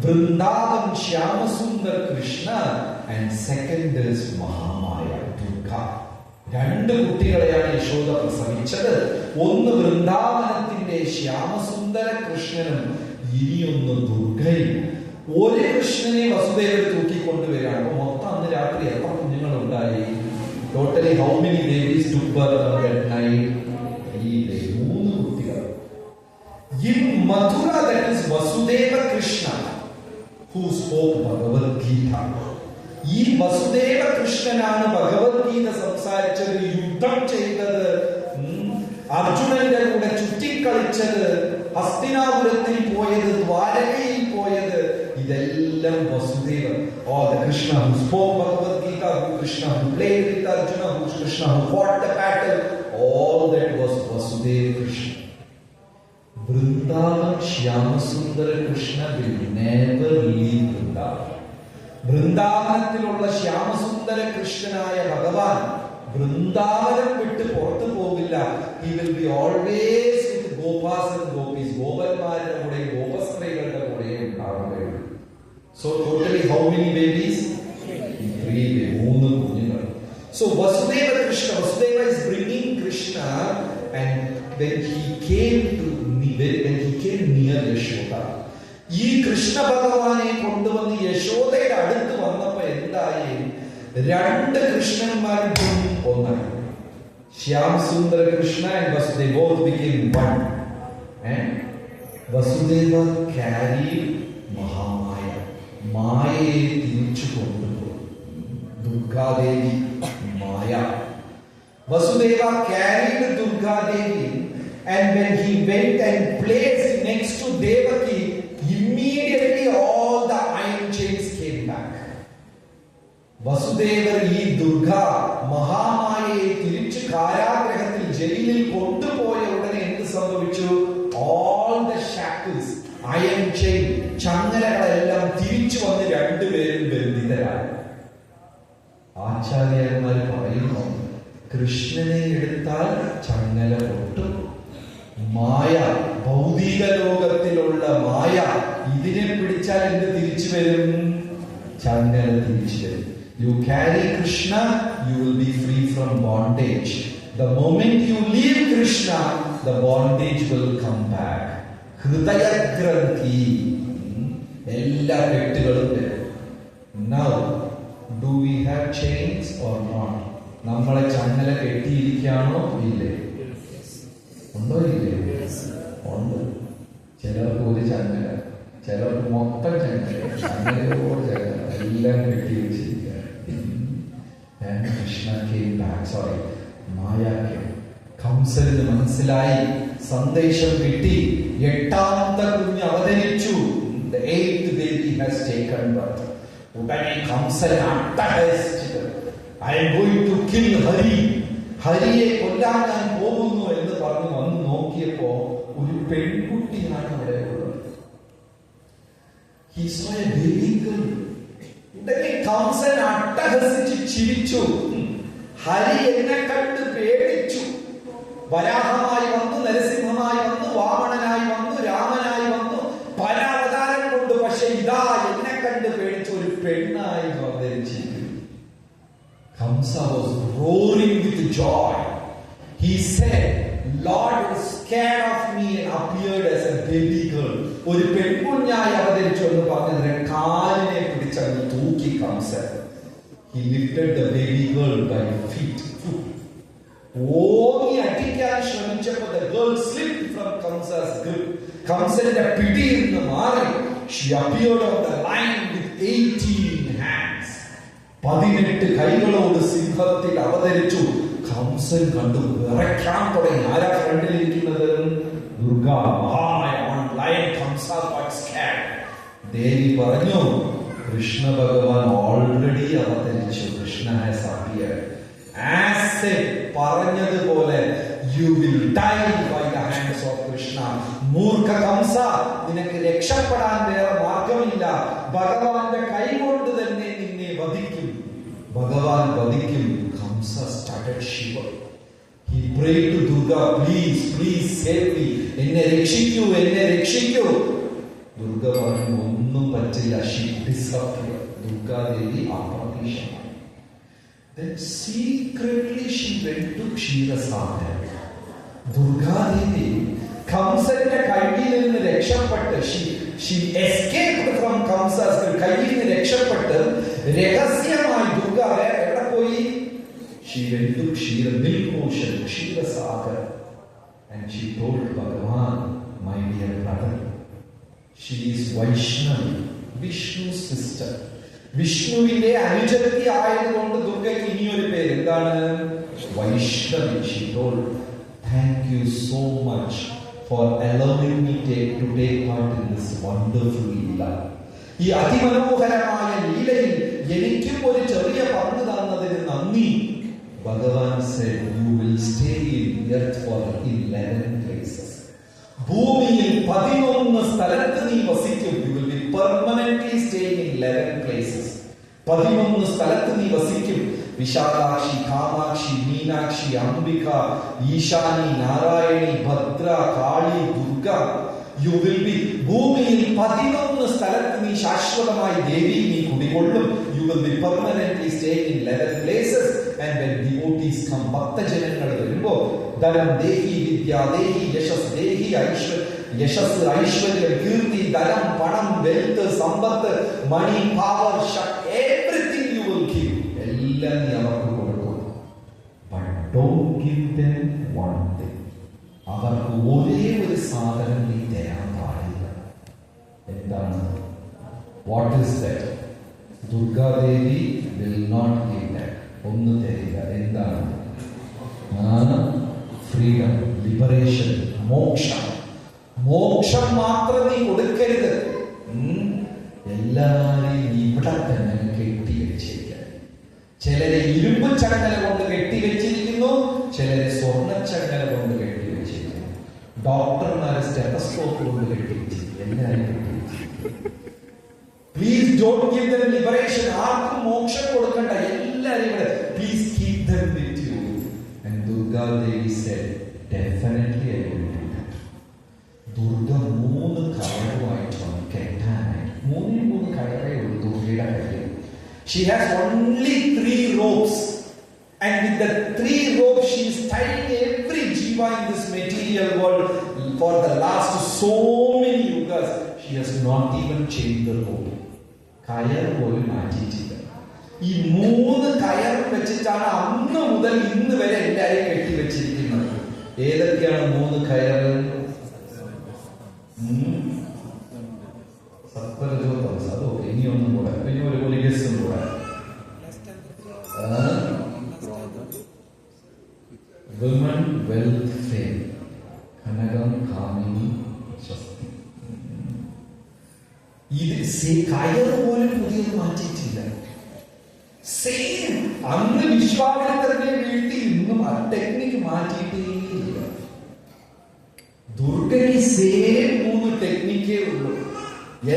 Vrindavan Shyamasundar Krishna and second is Mahamaya Durga. 2 കുട്ടികളെയാണ് യശോദ പ്രസവിച്ചത്. ഒന്ന് വൃന്ദാവനത്തിന്റെ ശ്യാമസുന്ദര കൃഷ്ണനും ഇനിയൊന്ന് ദുർഗയും. ഒരു കൃഷ്ണനെ വസുദേവർ തൂക്കിക്കൊണ്ടുവരികയാണ്. അപ്പൊ മൊത്തം അന്ന് രാത്രി എത്ര കുഞ്ഞുങ്ങൾ ഉണ്ടായി? Totally how many babies took birth that night? 3 കുട്ടികൾ. In Mathura, that is Vasudeva Krishna who spoke Bhagavad Gita. ഈ വസുദേവ കൃഷ്ണനാണ് ഭഗവത്ഗീത സംസാരിച്ചത്, യുദ്ധം ചെയ്തത്, അർജുനന്റെ കൂടെ ചുറ്റിക്കളിച്ചത്, ഹസ്തിനാപുരത്തിൽ പോയത്, ദ്വാരകയിൽ പോയത്, ഇതെല്ലാം Vasudevan. All the Krishna who spoke Bhagavad Gita, who Krishna who played with Arjuna, who Krishna who fought the battle, all that was Vasudeva Krishna. Vrindavan Shyamasundara Krishna will never leave Vrindavan. വൃന്ദാവനത്തിലുള്ള Shyamasundara കൃഷ്ണനായ ഭഗവാൻ വൃന്ദാവനം വിട്ട് പുറത്തു പോകില്ല. He will be always with Gopas and Gopis. ഗോപന്മാരുടെ കൂടെ ഗോപസ്ത്രീകളുടെ കൂടെ ഉണ്ടാവുകയുള്ളൂ. So totally how many babies? 3 കുഞ്ഞുങ്ങൾ. So Vasudeva Krishna, Vasudeva is bringing Krishna, and when he came near Yashoda, ഈ കൃഷ്ണ ഭഗവാനെ കൊണ്ടുവന്ന് യശോദയുടെ അടുത്ത് വന്നപ്പോ എന്തായി? 2 കൃഷ്ണന്മാരും ഒന്നായി. ശ്യാം സുന്ദര Krishna and Vasudeva both became one. And Vasudeva carried Mahamaya. മായയെ തിരിച്ചു കൊണ്ടുപോയി. ദുർഗാദേവി മായ. Vasudeva carried Durgadevi, and when he went and placed next to Devaki, immediately all the iron chains came back. Vasudevar ഈ ദുർഗ മഹാമായയെ തിരിച്ചു കാരാഗ്രഹത്തിൽ ജയിലിൽ കൊണ്ടുപോയ ഉടനെ എന്ത് സംഭവിച്ചു? All the shackles, iron chain, ചങ്ങലകളെല്ലാം തിരിച്ചു വന്ന് 2 പേരും ബന്ധിതരായി. ആചാര്യന്മാർ പറയുന്നു, കൃഷ്ണനെ എടുത്താൽ ചങ്ങല പൊട്ടും. മായ, ഭൗതിക ലോകത്തിലുള്ള മായ, ഇതിനെ പിടിച്ചാൽ എന്ത് തിരിച്ചു വരും? ചങ്ങല തിരിച്ചു വരും. You carry Krishna, you will be free from bondage. The moment you leave Krishna, the bondage will come back. ഹൃദയഗ്രന്ഥി, എല്ലാ കെട്ടുകളും വരും. Now, do we have chains or not? നമ്മളെ ചങ്ങല കെട്ടിയിരിക്കുകയാണോ? ഇല്ലേ? ഉണ്ടോ? ഇല്ലേ? ഉണ്ട്. ചിലർക്ക് ഒരു ചങ്ങല, ചിലർക്ക് മൊത്തം ചങ്ങല, ചങ്ങലയോട് ചങ്ങല എല്ലാം കെട്ടി വെച്ചിരിക്കുക. Krishna came back. Sorry, മായ came. കംസന് മനസ്സിലായി, സന്ദേശം കിട്ടി. 8ാമത്തെ കുഞ്ഞ് അവതരിച്ചു. The 8th baby has taken birth. ഉടനെ Kamsan അട്ടഹസിച്ചത്, I am going to kill Hari. ഹരിയെ കൊല്ലാൻ ഞാൻ പോകുന്നു എന്ന് പറഞ്ഞു വന്ന് നോക്കിയപ്പോ ഒരു പെൺകുട്ടിയാണ് അവിടെ ഉള്ളത്. He saw a baby girl. ഉടനെ കംസൻ അട്ടഹസിച്ച് ചിരിച്ചു. ഹരി എന്നെ കണ്ട് പേടിച്ചു. വരാഹമായി വന്നു, നരസിംഹമായി വന്നു, വാമണനായി വന്നു, രാമനായി വന്നു, പല അവതാരം കൊണ്ട്. പക്ഷെ ഇതാ എന്നെ കണ്ട് പേടിച്ചു ഒരു പെണ്ണായി അവതരിച്ചിരിക്കുന്നു. Kamsa was roaring with joy. He said, Lord was scared of me and appeared as a baby girl. ഒരു പെൺകുഞ്ഞായി അവതരിച്ചു എന്ന് പറഞ്ഞതിനെ കാലിനെ പിടിച്ചങ്ങ് തൂക്കി Kamsan. He lifted the baby girl by feet. ഓങ്ങി അടിക്കാൻ ശ്രമിച്ചപ്പോൾ the girl slipped from Kamsa's grip. കംസന്റെ പിടിയിൽ നിന്ന് മാറി. She appeared on the line with 18 hands. 18 കൈകളോട് സിംഹത്തിൽ അവതരിച്ചു. കംസൻ കണ്ടു, വിറയ്ക്കാൻ തുടങ്ങി. ആരാ ഫ്രണ്ടിലിരിക്കുന്നത്? Durga, Mahamaya lion. Kamsa got scared. ദേവി പറഞ്ഞു, കൃഷ്ണ ഭഗവാൻ ഓൾറെഡി അവതരിച്ചു. Krishna has appeared. As said, പറഞ്ഞതുപോലെ you will die by the hands of Krishna. മൂർഖ Kamsa, നിനക്ക് രക്ഷപ്പെടാൻ വേറെ മാർഗമില്ല. ഭഗവാന്റെ കൈകൊണ്ട് തന്നെ നിന്നെ വധിക്കും. ഭഗവാൻ വധിക്കും. Kamsa started shiver. He prayed to Durga, please, please save me. എന്നെ രക്ഷിക്കൂ, എന്നെ രക്ഷിക്കൂ. ദുർഗ പറഞ്ഞു ഒന്നും പറ്റില്ല. She disappeared. ദുർഗാദേവി അപ്രത്യക്ഷമായി. Then secretly she went to ക്ഷീരസാഗർ. Durgadevi കംസന്റെ കയ്യിൽ നിന്ന് രക്ഷപ്പെട്ട് she escaped from Kamsa's കയ്യിൽ നിന്ന് രക്ഷപ്പെട്ട് രഹസ്യമായി ദുർഗ എവിടെ പോയി? She went to milk ocean, ക്ഷീരസാഗർ, and she told Bhagavan, my dear brother, she is Vaishnavi, Vishnu's sister. വിഷ്ണുവിന്റെ അനുജത്തി ആയതുകൊണ്ട് ദുർഗയ്ക്ക് ഇനിയൊരു പേര് എന്താണ്? Vaishnavi. She told, thank you so much for allowing me to take part in this wonderful Leela. ഈ അതിമനോഹരമായ ലീലയിൽ എനിക്കും ഒരു ചെറിയ പങ്ക് തന്നതിന് നന്ദി. ഭഗവാൻ said, you will stay in earth for 11 places. ഭൂമിയിൽ 11 സ്ഥലത്ത് നീ വസിക്കും. You will be permanently staying in 11 places. 11 സ്ഥലത്ത് നീ വസിക്കും. വിശാലാക്ഷി, കാമാക്ഷി, മീനാക്ഷി, അംബിക, ഈശാനി, നാരായണി, ഭദ്ര, കാളി, ദുർഗ. You will be ഭൂമിയിൽ 11 സ്ഥലത്ത് നീ ശാശ്വതമായി ദേവി നീ കുടികൊള്ളും. You will be permanently staying in 11 places. And when devotees come, ഭക്തജനങ്ങൾ വരുമ്പോൾ ധനം ദേഹി, വിദ്യ ദേഹി, യശസ് ദേഹി, യശസ്, ഐശ്വര്യം, കീർത്തി, ധനം, പണം, വെൽത്ത്, സമ്പത്ത്, money, power, everything you will give. എല്ലാം നീ അവർക്ക് കൊടുക്കും. But don't give them one thing. അവർക്ക് ഒരേ ഒരു സാധനം നീ തരാൻ പാടില്ല. എന്താണ്? What is that? Durgadevi will not give that. ഒന്നും തരില്ല. എന്താണ്? ഫ്രീഡം, ലിബറേഷൻ, മോക്ഷം. മോക്ഷം മാത്രം നീ കൊടുക്കരുത്. എല്ലാവരെയും ഇവിടെ തന്നെ കെട്ടി വെച്ചിരിക്കുക. ചിലരെ ഇരുമ്പ് ചങ്ങല കൊണ്ട് കെട്ടിവെച്ചിരിക്കുന്നു, ചിലരെ സ്വർണ്ണച്ചങ്ങല കൊണ്ട് കെട്ടിവെച്ചിരിക്കുന്നു, ഡോക്ടർമാരെ സ്റ്റെതസ്കോപ്പ് കൊണ്ട് കെട്ടിവെച്ചിരിക്കുന്നു. എല്ലാവരും കെട്ടിവെച്ചിരിക്കുന്നു. Please don't give them liberation. ആർക്കും മോക്ഷം കൊടുക്കണ്ട. എല്ലാവരും ഇവിടെ please keep them with you. And Durga Devi said, definitely I will do that. Durga 3 കയറുമായിട്ട് വന്നു കെട്ടാനായിട്ട്. 3 കയറേ ഉള്ളൂ ദുർഗയുടെ കയ്യിൽ. She has only 3 ropes, and with the 3 ropes she is tying every jiva in this material world for the last so many yugas. She has not even changed the rope. കയർ പോലും മാറ്റിയിട്ടില്ല. ഈ 3 കയർ വെച്ചിട്ടാണ് അന്ന് മുതൽ ഇന്ന് വരെ എല്ലാവരെയും കെട്ടിവെച്ചിരിക്കുന്നത്. ഏതൊക്കെയാണ് 3 കയർ? ഇനി ഒന്നും കൂടെ, ഇനി ഒരു ഗസ്സും കൂടെ. വിമൻ വെൽത്ത് ഫെയിം, കനകം, കാമിനി, ശക്തി. ഇത് കയർ പോലും പുതിയത് മാറ്റിയിട്ടില്ല. സെയിം. അന്ന് വിശ്വാമിത്രനെ വീഴ്ത്തി, ഇന്നും ആ ടെക്നിക്ക് മാറ്റിയിട്ടേയില്ല. ദുർഗയ്ക്ക് സെയിം 3 ടെക്നിക്കേ ഉള്ളൂ.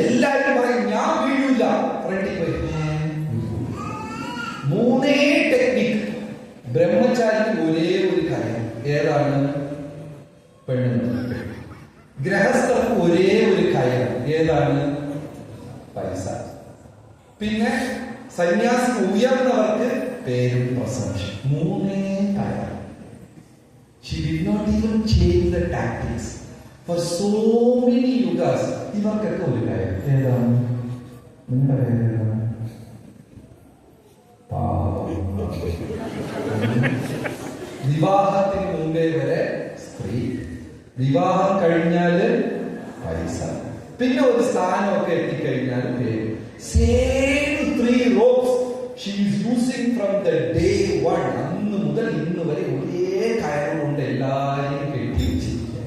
എല്ലാവരും പറയും ഞാൻ വീഴില്ല. ഫ്രണ്ടിൽ പോയി 3 ടെക്നിക്. ബ്രഹ്മചാരിക്ക് ഒരേ ഒരു കാര്യം. ഏതാണ്? പെണ്ണ്. ഗൃഹസ്ഥർക്ക് ഒരേ ഒരു കാര്യം. ഏതാണ്? പൈസ. പിന്നെ സന്യാസിക്ക് ഉയർന്നവർക്ക് പേരും പ്രശംസയും. 3 കാര്യം. She did not even change the tactics for so many yugas. ഇവർക്കൊക്കെ ഒരു കാര്യം. ഏതാണ്? നിങ്ങളുടെ കാര്യം ഏതാണ്? വിവാഹത്തിന് മുമ്പേ വരെ സ്ത്രീ, വിവാഹം കഴിഞ്ഞാല് പൈസ, പിന്നെ ഒരു സ്ഥാനമൊക്കെ എത്തിക്കഴിഞ്ഞാൽ പേര്. Same 3 ropes she is using from the day 1. അന്ന് മുതൽ ഇന്ന് വരെ ഒരേ കയറുകൊണ്ട് എല്ലാവരെയും കെട്ടി വെച്ചിരിക്കുക.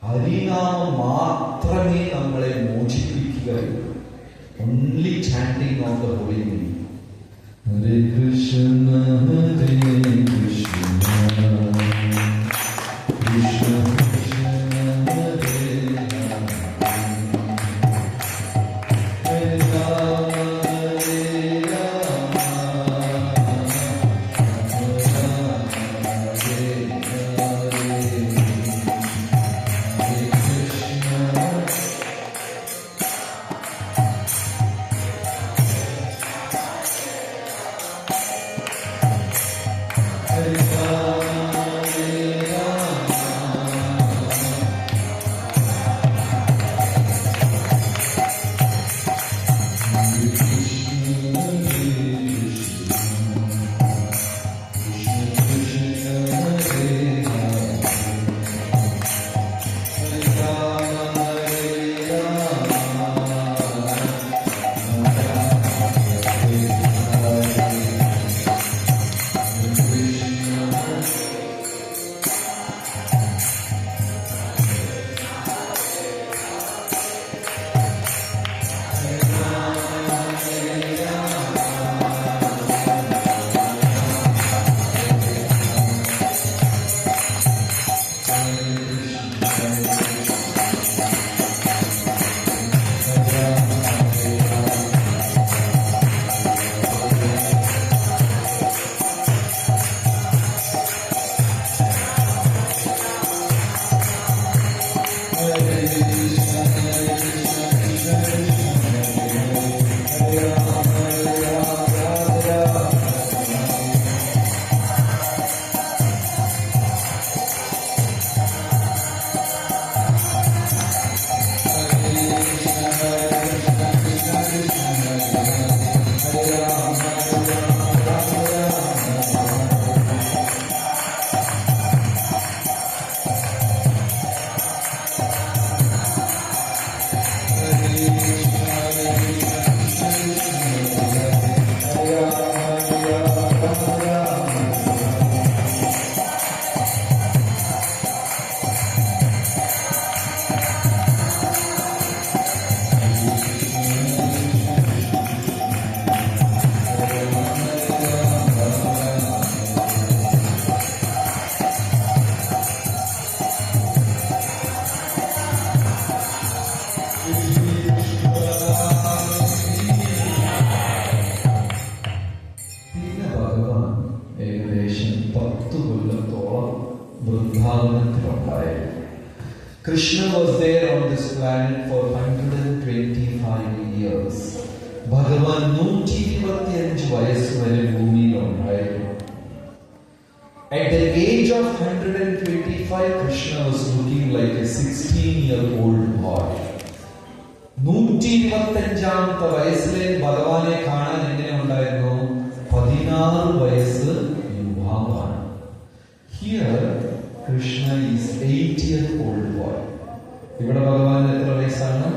ഹരിനാമം മാത്രമേ നമ്മളെ മോചിപ്പിക്കുകയുള്ളൂ. Only chanting of the holy name. Hare Krishna, Hare Krishna, Krishna Krishna, Hare Hare, ഏകദേശം 10 കൊല്ലത്തോളം വൃന്ദാവനത്തിലുണ്ടായിരുന്നു. Krishna was there on this planet for 125 years. ഭഗവാൻ 125 വയസ്സ് വരെ ഭൂമിയിലുണ്ടായിരുന്നു. At the age of 125, Krishna was looking like a 16-year-old boy. 125ാമത്തെ വയസ്സിലെ ഭഗവാനെ കാണാൻ എങ്ങനെ ഉണ്ടായിരുന്നു? 16 വയസ്സ് യുവാവാണ്. Here, Krishna is 8-year-old boy. ഇവിടെ ഭഗവാൻ എത്ര വയസ്സാണ്?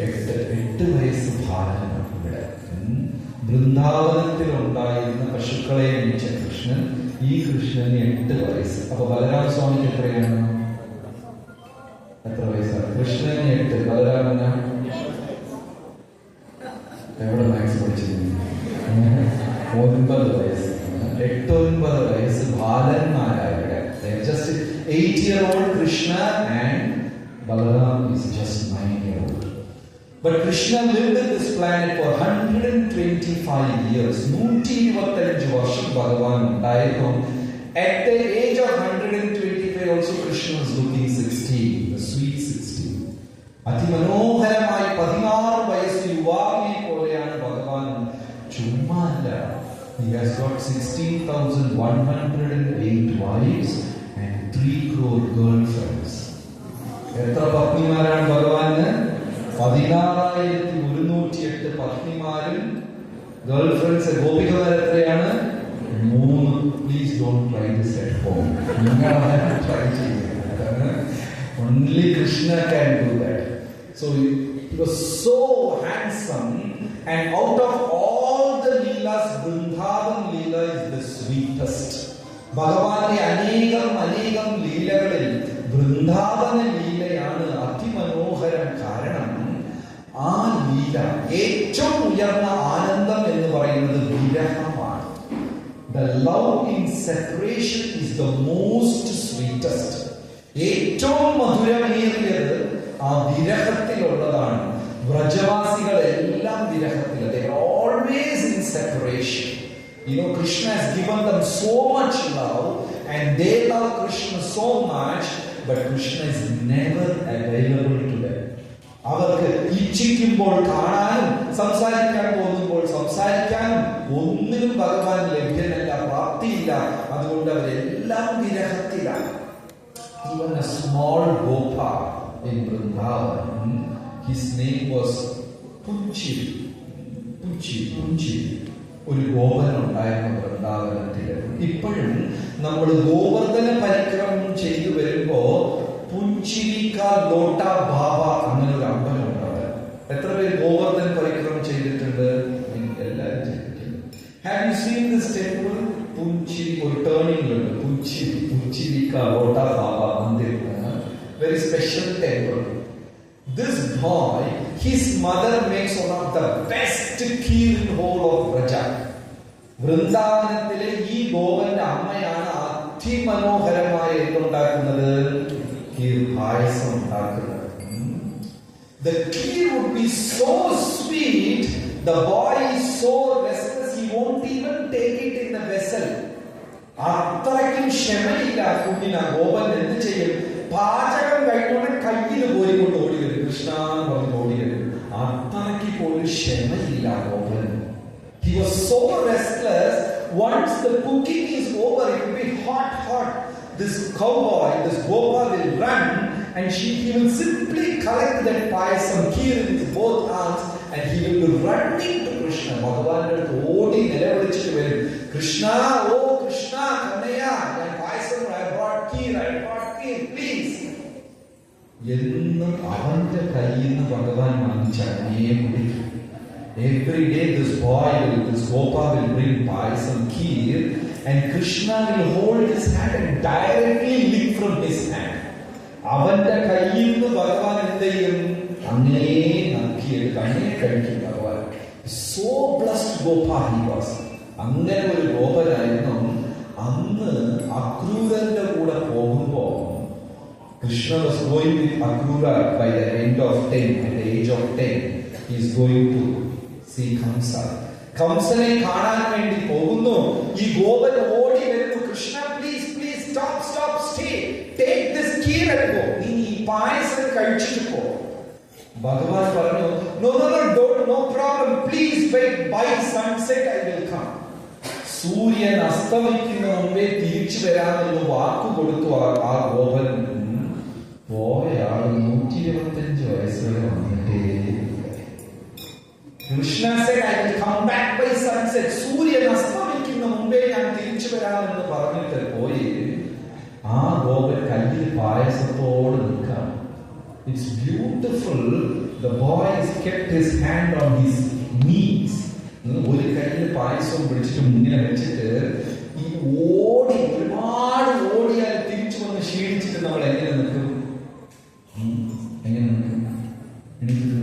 8 വയസ്സ് ഭാരമാണ്. ഇവിടെ വൃന്ദാവനത്തിൽ ഉണ്ടായിരുന്ന പശുക്കളെ മേയിച്ച കൃഷ്ണൻ, ഈ കൃഷ്ണന് 8 വയസ്സ്. അപ്പൊ ബലരാമ സ്വാമിക്ക് എത്രയാണ്? എത്ര വയസ്സാണ്? കൃഷ്ണന് 8, ബലരാമന എവിടെ മാത്സ് പഠിച്ചിരുന്നു? 9 വയസ്സ്. 8-9 വയസ്സ് ബാലന്മാരായ just 8-year-old Krishna and Balaram is just 9-year-old. But Krishna lived in this planet for 125 years. 125 വർഷം ഭഗവാൻ ഉണ്ടായിരുന്നു. At the age of 125 also Krishna was looking 16, the sweet 16. അതിമനോഹരമായി 16 വയസ്സ് യുവാവിനെ പോലെയാണ് ഭഗവാൻ. ചുമ്മാല്ല. He has got 16,108 wives and 3 crore girlfriends. എത്ര പത്നിമാരാണ് ഭഗവാന്? 16,108 പത്നിമാരും ഗേൾഫ്രണ്ട്സ്. ഗോപികമാർ എത്രയാണ്? 3. Please don't try this at home. നിങ്ങളാണ് ട്രൈ ചെയ്യുന്നത്. Only Krishna can do that. So he was so handsome, and out of all the leelas, Vrindavan leela is the sweetest. ഭഗവാന്റെ അനേകം ലീലകളിൽ വൃന്ദാവന ലീലയാണ് അതിമനോഹരം. കാരണം ആ ലീല, ഏറ്റവും ഉയർന്ന ആനന്ദം എന്ന് പറയുന്നത് വിരഹമാണ്. The love in separation is the most sweetest. ഏറ്റവും മധുരമേറിയത് ആ വിരഹത്തിലുള്ളതാണ്. വ്രജവാസികളെല്ലാം വിരഹത്തിൽ. They are always in separation. You know, Krishna has given them so much love and they love Krishna so much, but Krishna is never available to them. അവർക്ക് ഇച്ഛിക്കുമ്പോൾ കാണാനും സംസാരിക്കാൻ തോന്നുമ്പോൾ സംസാരിക്കാനും ഒന്നിനും ഭഗവാൻ ലഭ്യനല്ല, പ്രാപ്തിയില്ല. അതുകൊണ്ട് അവരെല്ലാം വിരഹത്തിലാണ്. Even a small gopa in Vrindavan, his name was Punchiri. ഒരു ഗോപൻ ഉണ്ടായിരുന്ന വൃന്ദാവനത്തില്. ഇപ്പോഴും നമ്മൾ ഗോവർദ്ധന പരിക്രമം ചെയ്തു വരുമ്പോ പുഞ്ചിരിക്ക ലോട്ട ബാബ അങ്ങനെ ഒരു അമ്പലം ഉണ്ടാവും. എത്ര പേര് ഗോവർദ്ധന പരിക്രമം ചെയ്തിട്ടുണ്ട്? എല്ലാവരും ചെയ്തിട്ടുണ്ട്. Have you seen this temple? പുഞ്ചിരി ഒരു ടേണിംഗ് ഉണ്ട്. പുഞ്ചിരിക്ക ലോട്ട ബാബ Mandir. Very special temple. This boy, his mother makes one of the best kheer in whole of Vraja. വൃന്ദാവനത്തിലെ ഈ ഗോപന്റെ അമ്മയാണ് അതിമനോഹരമായി എന്തുണ്ടാക്കുന്നത്? കീർ പായസം ഉണ്ടാക്കുന്നത്. The kheer would be so sweet, the boy is so restless, he won't even take it in the vessel. അത്രയ്ക്കും ക്ഷമയില്ല കുഞ്ഞിന്. ഗോപൻ എന്ത് ചെയ്യും? പാചകം കഴിഞ്ഞോടെ കയ്യിൽ പോയിക്കൊണ്ട് ഓടി വരും. കൃഷ്ണ എന്ന് പറഞ്ഞ് ഓടി വരും. അത്രയ്ക്ക് പോലും ക്ഷമയില്ല Gopan. He was so restless. Once the cooking is over, it will be hot. This cowboy, this gopa will run and he will simply collect that payasam kheer in his both arms and he will be running to Krishna. ഭഗവാന്റെ അടുത്ത് ഓടി നിലവിളിച്ചിട്ട് വരും. കൃഷ്ണ, ഓ കൃഷ്ണ, കന്നയ്യ, ഞാൻ പായസം, I brought kheer, please. എന്നും അവന്റെ കയ്യിൽ നിന്ന് ഭഗവാൻ വാങ്ങിച്ച അഗ്നിയെ കുടിക്കും. Every day this gopa will bring payasam kheer and Krishna will hold his hand and directly lick from his hand. അവന്റെ കയ്യിൽ നിന്ന് ഭഗവാൻ എന്ത് ചെയ്യും? അങ്ങനെ നക്കിയെടുത്ത് അങ്ങനെ കഴിക്കും ഭഗവാൻ. So blessed gopa he was. അങ്ങനെ ഒരു ഗോപനായിരുന്നു. അന്ന് അക്രൂരന്റെ കൂടെ പോകുമ്പോ Krishna was going with Akrura by the end of 10, at the age of 10, he is going to see Kamsa. കംസനെ കാണാൻ വേണ്ടി പോകുന്നു. ഈ ഗോപൻ ഓടി വരുന്നു. Krishna please please stop stop stay take this kheer and go. നീ ഈ പായസം കഴിച്ചിട്ട് പോ. ഭഗവാൻ പറഞ്ഞു no no no don't no problem please wait by sunset I will come. സൂര്യൻ അസ്തമിക്കുന്ന മുമ്പേ തിരിച്ചു വരാമെന്ന് വാക്കു കൊടുത്തു ആ ഗോപൻ. പോയാൾ 125 വയസ്സ് വരെ വന്നിട്ടേ. Krishna said I will come back by sunset. സൂര്യൻ അസ്തമിക്കുന്ന മുമ്പേ ഞാൻ തിരിച്ചു വരാമെന്ന് പറഞ്ഞിട്ട് പോയി. ആ ഗോപൻ കല്ലിൽ പായസത്തോട് നിൽക്കാം. It's beautiful. The boy has kept his hand on his knees. ഒരു കയ്യിൽ പായസം പിടിച്ചിട്ട് മുന്നിൽ വെച്ചിട്ട് ഈ ഓടി ഒരുപാട് ഓടിയാൽ തിരിച്ചു വന്ന് ക്ഷീണിച്ചിട്ട് നമ്മൾ എങ്ങനെ നിൽക്കും? എങ്ങനെ നിൽക്കും?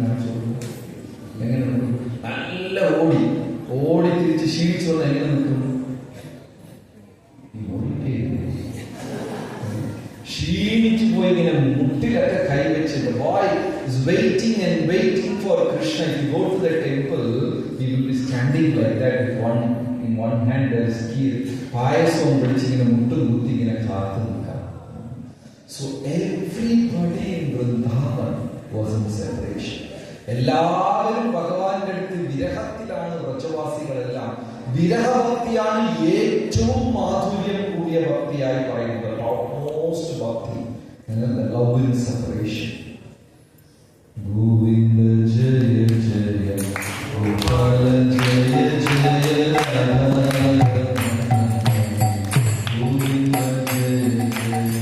എങ്ങനെ നിൽക്കും? നല്ല ഓടി ഓടി തിരിച്ച് ക്ഷീണിച്ചു വന്ന് എങ്ങനെ നിൽക്കും? ക്ഷീണിച്ചു പോയി ഇങ്ങനെ മുട്ടിലൊക്കെ കൈവച്ച്. The boy is waiting and waiting for Krishna. If you go to the temple, he will be standing like that with in one hand there is key. പായസവും പിടിച്ച് ഇങ്ങനെ മുട്ടും കുത്തി ഇങ്ങനെ കാത്തു നിൽക്കാം. So everybody in Vrindavan was in separation. എല്ലാവരും ഭഗവാന്റെ അടുത്ത് വിരഹത്തിലാണ്. വ്രജവാസികളെല്ലാം വിരഹഭക്തിയാണ് ഏറ്റവും മാധുര്യം കൂടിയ ഭക്തിയായി പറയുന്നത്. Most bhakti and then the love in separation. Govinda Jaya Jaya Gopala Jaya Jaya Radha. Govinda Jaya Jaya.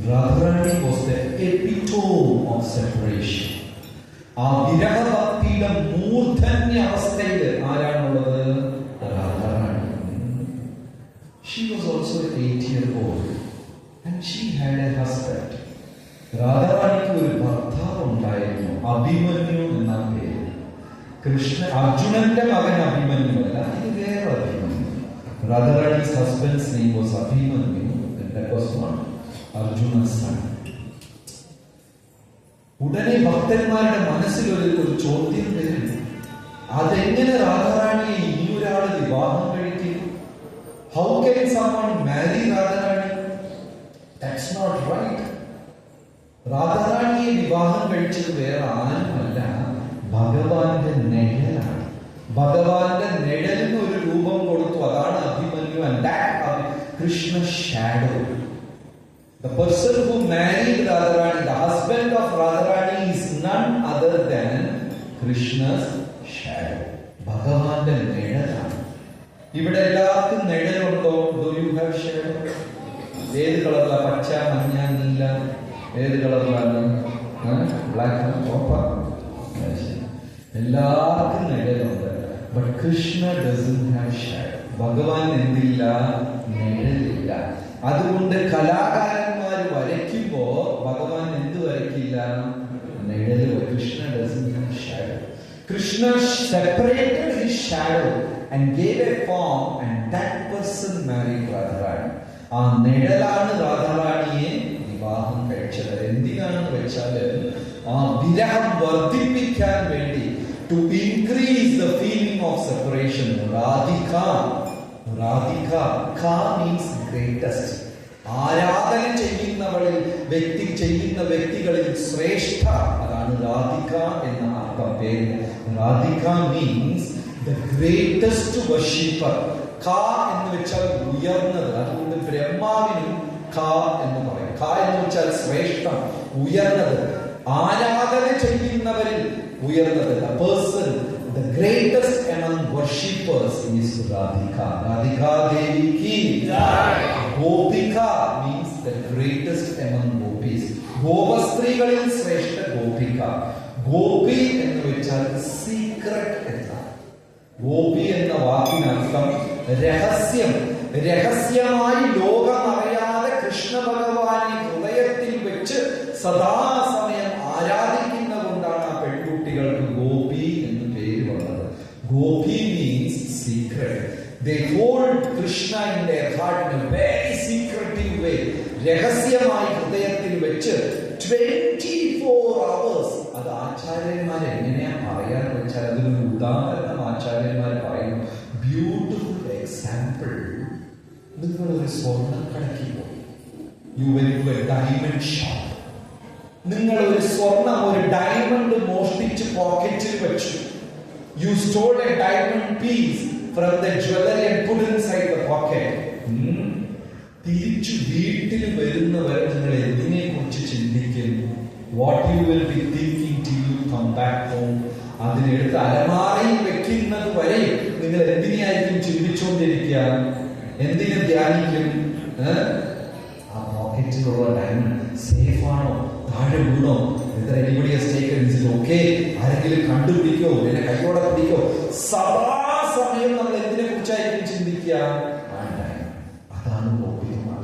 Radharani was the epitome of separation. ആ വിരഹഭക്തിയുടെ മൂർധന്യ അവസ്ഥയിൽ ആരാണുള്ളത്? Radha Rani. She was also 8-year-old and she had a husband. രാധാറാണിക്ക് ഒരു ഭർത്താവ് ഉണ്ടായിരുന്നു, അഭിമന്യു എന്ന പേര്. അർജുനന്റെ മകൻ അഭിമന്യുവല്ല, ഇത് വേറെ Abhimanyu. Radharani's husband's name was Abhimanyu, and that was not Arjuna's son. ഉടനെ ഭക്തന്മാരുടെ മനസ്സിൽ ഒരു ചോദ്യം വരും. അതെങ്ങനെ രാധാറാണിയെ ഇനിയൊരാള് വിവാഹം കഴിക്കും? How can someone marry Radharani? That's not right. രാധാറാണിയെ വിവാഹം കഴിച്ചത് വേറെ ആരുമല്ല, ഭഗവാന്റെ നിഴലാണ്. ഭഗവാന്റെ നിഴലിന് ഒരു രൂപം കൊടുത്തു, അതാണ് Abhimanyu. And that Krishna's shadow. The person who married Radharani, the husband of Radharani, is none other than Krishna's shadow. ഭഗവാന്റെ നിഴലാണ്. ഇവിടെ എല്ലാവർക്കും നിഴലുണ്ടോ? Do you have shadow? ഏത് കളറിലാണ്? പച്ച, മഞ്ഞ, നീല, ഏത് കളറിലാണ്? Black, copper. എല്ലാവർക്കും നിഴലുണ്ട്. But Krishna doesn't have shadow. ഭഗവാൻ എന്തില്ല? നിഴലില്ല. അതുകൊണ്ട് കലാകാരന്മാർ വരയ്ക്കുമ്പോ ഭഗവാൻ എന്ത് വരയ്ക്കില്ല? നിഴല്. Krishna doesn't have shadow. Krishna separated his shadow and gave a form, and that person married Radharani. ആ നിഴലാണ് രാധാറാണിയെ വിവാഹം കഴിച്ചത്. എന്തിനാണെന്ന് വെച്ചാല് ആ വിരഹം വർദ്ധിപ്പിക്കാൻ വേണ്ടി. to increase the feeling of separation. Radhika, ka means greatest. ആരാധന ചെയ്യുന്ന വ്യക്തികളിൽ ശ്രേഷ്ഠ, അതാണ് രാധിക എന്ന അർത്ഥം പേര്. Radhika means the greatest worshipper. ക എന്ന് വെച്ചാൽ ഉയർന്നത്. അതുകൊണ്ട് ബ്രഹ്മാവിനും ക എന്ന് പറയും. ക എന്ന് വെച്ചാൽ ശ്രേഷ്ഠം, ഉയർന്നത്, ആരാധന ചെയ്യുന്നവരിൽ ഉയർന്നത്. A person, the greatest among worshippers is Radhika. Radhika Devi ki jai. Gopika means the greatest among gopis. ഗോപസ്ത്രീകളിൽ ശ്രേഷ്ഠ ഗോപിക. ഗോപി എന്ന് വെച്ചാൽ സീക്രട്ട് എന്നാണ്. ഗോപി എന്ന വാക്കിനർത്ഥം രഹസ്യം. രഹസ്യമായി ലോകം അറിയാതെ കൃഷ്ണ ഭഗവാനെ ഹൃദയത്തിൽ വെച്ച് സദാസമയം ആരാധിക്കുന്ന കൊണ്ടാണ് ആ പെൺകുട്ടികൾക്ക് ഗോപി എന്ന് പേര് വന്നത്. Gopi means secret. They hold Krishna in their heart in a very secretive way. രഹസ്യമായി ഹൃദയത്തിൽ വെച്ച് 24 hours. അത് ആചാര്യന്മാർ എങ്ങനെയാ പറയാൻ വെച്ചാൽ അതിനൊരു ഉദാഹരണം ആചാര്യന്മാർ പറയുന്നു. Beautiful example. നിങ്ങൾ ഒരു സ്വർണ്ണക്കടയ്ക്ക് പോയി, you went to a diamond shop. നിങ്ങൾ ഒരു ഡയമണ്ട് മോഷ്ടിച്ച് പോക്കറ്റിൽ വെച്ചു. You stole a diamond piece from the jewelry and put inside the pocket. തിരിച്ചു വീട്ടിൽ വരുന്നവരെ നിങ്ങൾ എന്തിനെ കുറിച്ച് ചിന്തിക്കും? What you will be thinking till you come back home. അതിനെടുത്ത് അലമാരയിൽ വെക്കുന്നത് വരെ നിങ്ങൾ എന്തിനായിരിക്കും ചിന്തിച്ചുകൊണ്ടിരിക്കുക? എന്തിനു ധ്യാനിക്കും? ആ പോക്കറ്റിലുള്ള ഡയമണ്ട് സേഫ് ആണോ, താഴെ വീണോ, anybody has taken, is it okay? ആരെങ്കിലും കണ്ടുപിടിക്കോ, എന്നെ കൈയോടെ പിടിക്കോ? സദാസമയം നമ്മൾ എന്തിനെ കുറിച്ചായിരിക്കും ചിന്തിക്കുക? അതാണ് ഗോപികമാർ.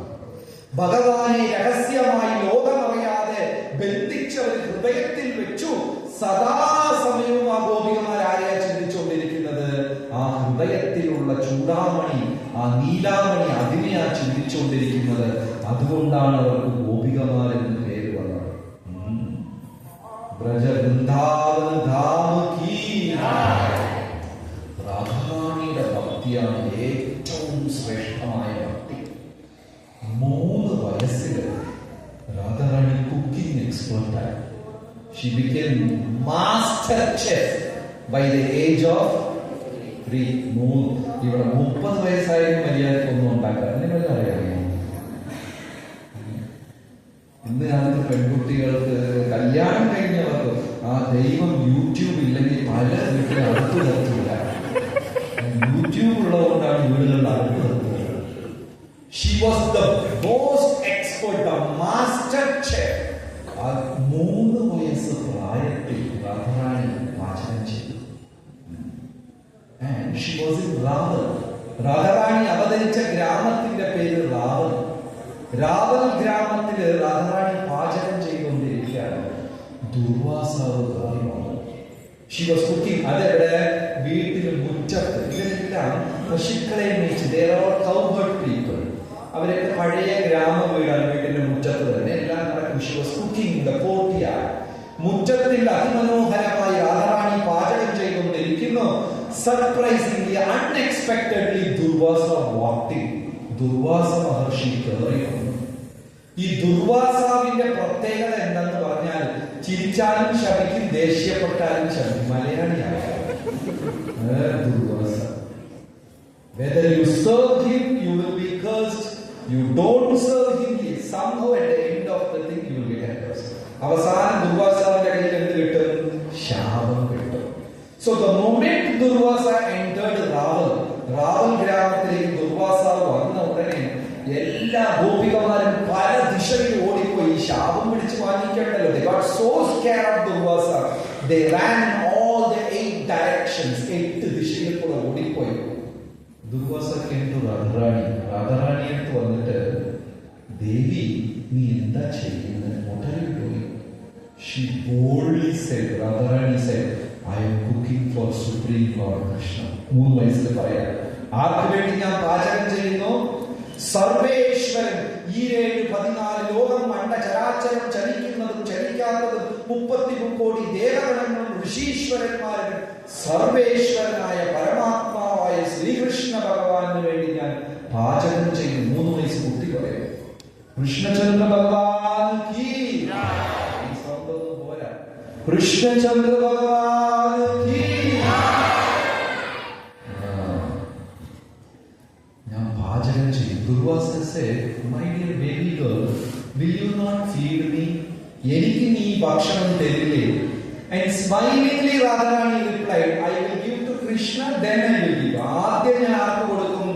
ഭഗവാനെ രഹസ്യമായി ലോകമറിയാതെ ബന്ധിച്ചവർ ഹൃദയത്തിൽ വെച്ചു. സദാസമയവും ആ ഗോപികമാർ ആരെയാ ചിന്തിച്ചുകൊണ്ടിരിക്കുന്നത്? ആ ഹൃദയത്തിലുള്ള ചൂടാമണി, ആ നീലാമണി, അതിനെയാ ചിന്തിച്ചുകൊണ്ടിരിക്കുന്നത്. അതുകൊണ്ടാണ് അവർക്ക് ഗോപികമാർ എന്ന് പേര് വന്നത്. ബ്രജ വൃന്ദാവന ധാമ കീ. രാധാറാണിയുടെ ഭക്തിയാണ് ഏറ്റവും ശ്രേഷ്ഠമായ ഭക്തി. 3 വയസ്സിൽ രാധാറാണി കുക്കിംഗ് എക്സ്പെർട്ടായി. She became master chef by the age of 3. ഇവിടെ 30 വയസ്സായാലും മര്യാദക്കൊന്നും ഉണ്ടാക്കാൻ നിങ്ങൾക്ക് അറിയാമോ? ഇന്ന് കാലത്ത് പെൺകുട്ടികൾക്ക് കല്യാണം കഴിഞ്ഞവർക്ക് ആ ദൈവം യൂട്യൂബ് ഇല്ലെങ്കിൽ പല വീട്ടിൽ അടുത്ത് നിർത്തില്ല. യൂട്യൂബ് ഉള്ളതുകൊണ്ടാണ് വീടുകളിൽ അടുത്ത് നിർത്തുന്നത്. She was the most expert, the master chef. 3 വയസ്സ് പ്രായത്തിൽ രാധാറാണി പാചകം ചെയ്തു. And she was in Raval. Radha Rani അവതരിച്ച ഗ്രാമത്തിന്റെ പേര് രാവൽ. രാവൽ ഗ്രാമത്തില് രാധാറാണി പാചകം ചെയ്തുകൊണ്ടിരിക്കുകയാണ്. ദുർവാസാവ് കയറി വന്നു. She was cooking. അതെവിടെ? വീട്ടിൽ മുറ്റത്ത്. ഇവരെല്ലാം പശുക്കളെ മേയിച്ച്. They are all cowherd people. അവരൊക്കെ പഴയ ഗ്രാമ വീടാണ്. വീട്ടിന്റെ മുറ്റത്ത് തന്നെ എല്ലാം നടക്കും. She was cooking in the courtyard. മുറ്റത്തിൽ അതിമനോഹരമായി രാധാറാണി പാചകം ചെയ്തുകൊണ്ടിരിക്കുന്നു. Surprisingly, unexpectedly, Durvasa walked in. Durvasa മഹർഷി കയറി വന്നു. ഈ ദുർവാസാവിന്റെ പ്രത്യേകത എന്താന്ന് പറഞ്ഞാൽ ചിരിച്ചാലും ശപിക്കും, ദേഷ്യപ്പെട്ടാലും ശപിക്കും. മലയാളിയായ Durvasa. Whether you serve him, you will be cursed. You don't serve him, somehow at the end of the thing you will get cursed. അവസാനം ദുർവാസാവിന്റെ കയ്യിൽ എന്ത് കിട്ടും? ശാപം കിട്ടും. So the moment Durvasa entered Rawal ഗ്രാമത്തിലേക്ക് ദുർവാസാവ് വന്ന ഉടനെ എല്ലാ ഗോപികമാരും പല ദിശയിൽ ഓടിപ്പോയി. ശാപം പിടിച്ച് വാങ്ങിക്കണ്ടല്ലോ. They got so scared of Durvasa. They ran all the 8 directions. 8 ദിശയിൽ കൂടെ ഓടിപ്പോയി. ദുർവാസ came to രാധാറാണി അടുത്ത് വന്നിട്ട്, ദേവി നീ എന്താ ചെയ്യുന്നത്? What are you doing? She boldly said, Radharani said, I am cooking for Supreme Lord Krishna. 3 വയസ്സിൽ പറയാം. ആർക്ക് വേണ്ടി ഞാൻ പാചകം ചെയ്യുന്നു? സർവേശ്വരൻ. ഈ 7-14 ലോകം കണ്ട ചരാചരം, ചലിക്കുന്നതും ചലിക്കാത്തതും 33 കോടി ദേവഗണങ്ങളും ഋഷീശ്വരന്മാരും സർവേശ്വരനായ പരമാത്മാവായ ശ്രീകൃഷ്ണ ഭഗവാന് വേണ്ടി ഞാൻ പാചകം ചെയ്യും. 3 വയസ്സ് കുട്ടി പറയും കൃഷ്ണചന്ദ്ര ഭഗവാൻ കീ. പോരാ, കൃഷ്ണചന്ദ്ര ഭഗവാൻ കീ. ഞാൻ പാചകം ചെയ്യും. Durvasa said, my dear baby girl, will you not feed me? എനിക്ക് നീ ഭക്ഷണം തരില്ലേ? And smilingly Radharani replied, I will give to Krishna, then I will give. ആദ്യം ഞാൻ ആർക്ക് കൊടുക്കും?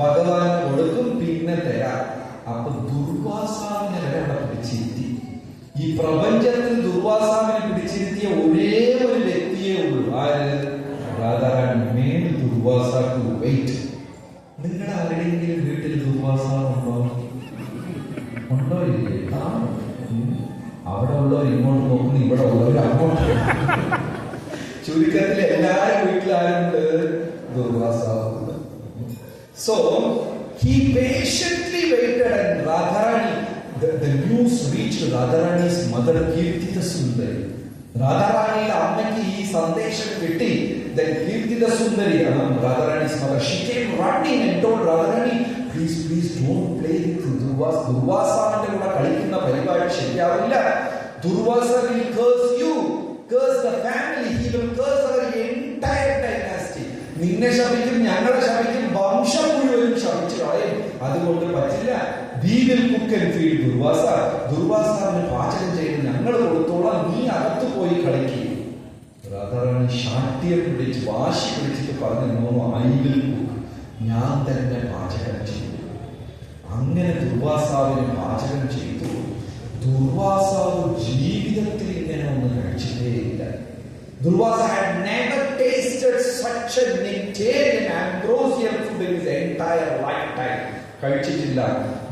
ഭഗവാൻ കൊടുക്കും, പിന്നെ തരാം. അപ്പൊ ദുർവാസാവിനെ വരെ അവിടെ പിടിച്ചിരുത്തി. ഈ പ്രപഞ്ചത്തിൽ ദുർവാസാവിനെ പിടിച്ചിരുത്തിയ ഒരേ ഒരു വ്യക്തിയേ ഉള്ളൂ. ആര്? രാധാറാണി. മേൽ ദുർവാസാക്ക് വെയിറ്റ്. നിങ്ങളുടെ ആരുടെയെങ്കിലും വീട്ടിൽ ദുർവാസാവുണ്ടോ? ഉണ്ടോ ഇല്ലേ? അവിടെ ഉള്ളവർ ഇങ്ങോട്ട് നോക്കുന്നു, ഇവിടെ ഉള്ളവർ അങ്ങോട്ട്. ചുരുക്കത്തിൽ എല്ലാവരും വീട്ടിലാരുണ്ട്? ദുർവാസാവുണ്ട്. So he patiently waited and Radharani, the news reached Radharani's mother Kirtita Sundari. Radharaniയുടെ അമ്മയ്ക്ക് ഈ സന്ദേശം കിട്ടി. Then Kirtita Sundari, Radharani's mother, she came running and told Radharani, please don't play with Durvasa. ദുർവാസാവിന്റെ കൂടെ കളിക്കുന്ന പരിപാടി ശരിയാവില്ല. Durvasa will curse you, curse the family, he will curse our entire dynasty. നിന്നെ ശപിക്കും, ഞങ്ങളെ ശപിക്കും, വംശം മുഴുവനും ശപിച്ചു കളയും. അതുകൊണ്ട് പറ്റില്ല. We will cook and feed Durvasa. ദുർവാസാവിന് പാചകം ചെയ്ത് ഞങ്ങൾ കൊടുത്തോളാം, നീ അകത്ത് പോയി കളിക്കും. രാധാറാണി ശാഠ്യം പിടിച്ച് വാശി പിടിച്ചിട്ട് പറഞ്ഞു, I will cook. ഞാൻ തന്നെ പാചകം ചെയ്തു. അങ്ങനെ ദുർവാസാവിന് പാചകം ചെയ്തു. ദുർവാസാവ് ജീവിതത്തിൽ ഇങ്ങനെ ഒന്നും കഴിച്ചിട്ടേയില്ല. Durvasa had never tasted such a nectarian ambrosial food in his entire lifetime. കഴിച്ചിട്ടില്ല.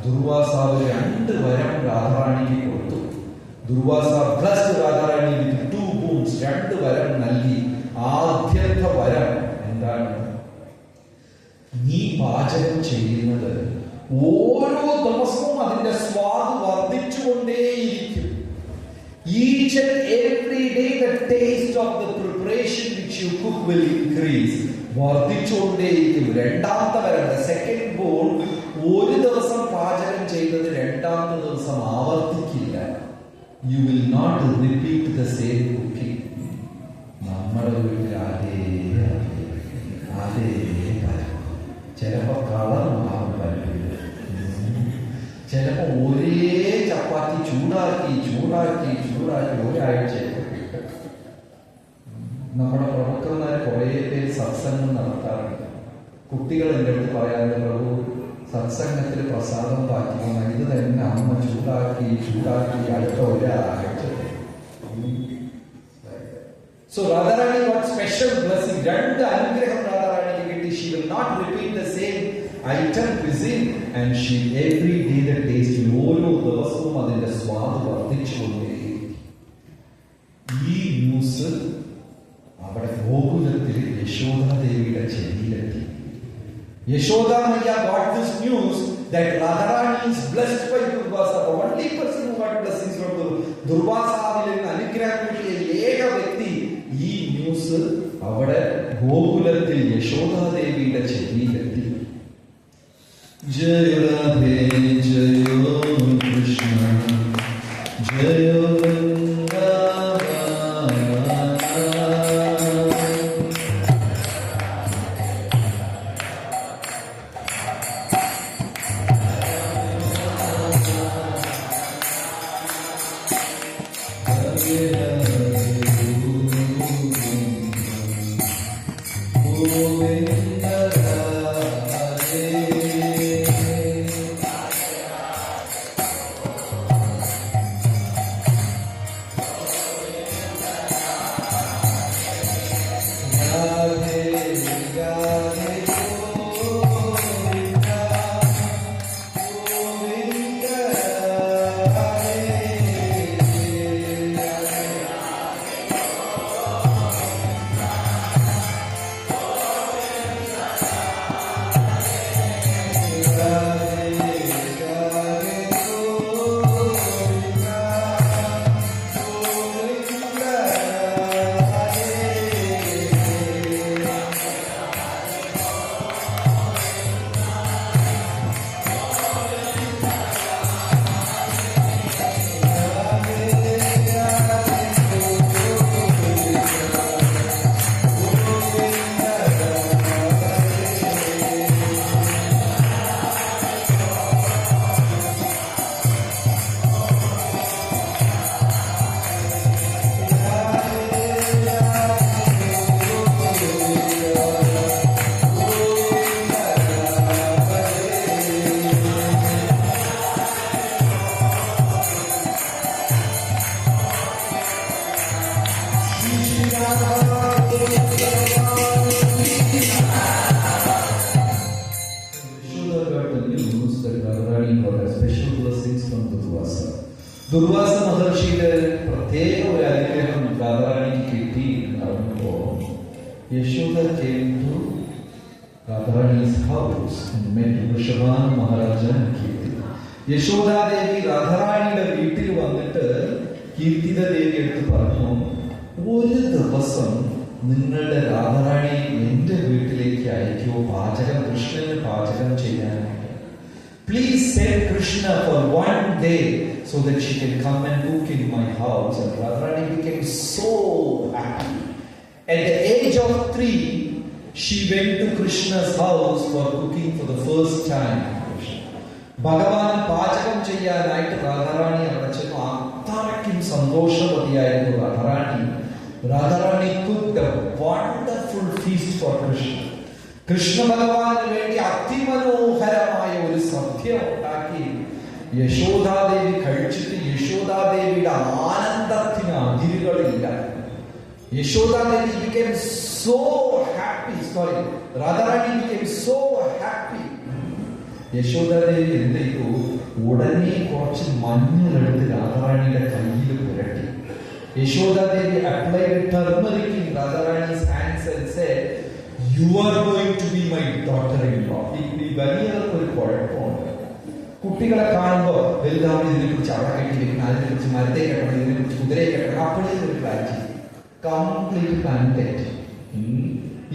ദുർവാസാവ് 2 വരം രാധാറാണിക്ക് കൊടുത്തു. Durvasa blessed Radharani with 2 boons. 2 വരം നൽകി. ആദ്യത്തെ വരം എന്താണ്? നീ പാചകം ചെയ്യുന്നത് ഓരോ ദിവസവും അതിന്റെ സ്വാദ് വർദ്ധിച്ചുകൊണ്ടേയിരിക്കും. Each and every day the taste of the preparation which you cook will increase. വർദ്ധിച്ചുകൊണ്ടേയിരിക്കും. രണ്ടാമത്തെ വരം, സെക്കൻഡ് ബോൺ, ഒരു ദിവസം പാചകം ചെയ്തത് രണ്ടാമത്തെ ദിവസം ആവർത്തിക്കില്ല. You will not repeat the same cooking. നമ്മുടെ വീട്ടിൽ അതേ ചിലപ്പോ കളർ മാറും, ചിലപ്പോ ഒരേ ചപ്പാത്തി ചൂടാക്കി ഒരാഴ്ച. നമ്മുടെ പ്രവർത്തകന്മാർ കുറെ പേര് സത്സംഗം നടത്താറുണ്ട്. കുട്ടികൾ എൻ്റെ അടുത്ത് പറയാറുണ്ട്, പ്രഭു സത്സംഗത്തിൽ പ്രസാദം ബാക്കി ഇത് തന്നെ അമ്മ ചൂടാക്കി അടുത്ത ഒരാഴ്ച. So Radharani got special blessing. 2 അനുഗ്രഹം രാധാറാണിക്ക് കിട്ടി. She will not repeat the same item cuisine and she every day the taste, ഓരോ ദിവസവും അതിന്റെ സ്വാദ് വർദ്ധിച്ചുകൊണ്ടേയിരിക്കും. ഈ ന്യൂസ് അവിടെ ഗോകുലത്തിൽ യശോദാദേവിയുടെ ചെവിയിലെത്തി. Yashoda Maya got this news that Radharani is blessed by Durvasa. The only person who got blessings from Durvasaവിൽ നിന്ന് അനുഗ്രഹം കിട്ടിയ ഏക വ്യക്തി. ഈ ന്യൂസ് അവിടെ ഗോകുലത്തിൽ യശോദാദേവിയുടെ ചെവിയിലെത്തി. Jaya Radhe ജയോ Krishna ജയോ news that Radharani got a special blessings from Durvasa. Durvasa മഹർഷിയുടെ പ്രത്യേക ഒരു അനുഗ്രഹം രാധാറാണിക്ക് കിട്ടി ഉണ്ടാകുമ്പോൾ Yashoda came to Radharani's house and met Vrishabhan Maharaja and Kirti. Yashoda Devi രാധാറാണിയുടെ വീട്ടിൽ വന്നിട്ട് കീർത്തിത ദേവി എടുത്ത് പറഞ്ഞു, ഒരു ദിവസം നിങ്ങളുടെ രാധാറാണി എന്റെ വീട്ടിലേക്ക് അയക്കോ, കൃഷ്ണന് പാചകം ചെയ്യാനായിട്ട്. Please send Krishna for one day so that she can come and cook in my house. And Radharani became so happy. At the age of 3, she went to Krishna's house for cooking for the first time. ഭഗവാൻ പാചകം ചെയ്യാനായിട്ട് രാധാറാണി അവിടെ ചെന്നു. അത്രയ്ക്കും സന്തോഷവതിയായിരുന്നു Radha Rani. Radha Rani cooked a wonderful feast for Krishna. Krishna ഭഗവാന് വേണ്ടി അതിമനോഹരമായ ഒരു സദ്യ ഉണ്ടാക്കി യശോദാദേവി കഴിച്ചിട്ട് യശോദാദേവിയുടെ ആനന്ദത്തിന് അതിരുകളില്ല. Yashoda Devi became so happy. Radharani became so happy. Yashoda Devi എന്ത് ചെയ്തു? ഉടനെ കുറച്ച് മഞ്ഞളെടുത്ത് രാധാറാണിയുടെ കയ്യിൽ പുരട്ടി. Yashoda Devi applied turmeric in Radharani's hands and said, "You are going to be my daughter-in-law." ഈ വലിയ ഒരു കുഴപ്പമുണ്ട്. കുട്ടികളെ കാണുമ്പോൾ വലുതാവുമ്പോൾ ഇതിനെ കുറിച്ച് അവിടെ കെട്ടി വെക്കണം, അതിനെ കുറിച്ച് മരത്തെ കെട്ടണം, ഇതിനെ കുറിച്ച് കുതിരയെ കെട്ടണം, അപ്പോഴേ ഒരു ക്ലാരിറ്റി കംപ്ലീറ്റ് പ്ലാൻറ്റേറ്റ്.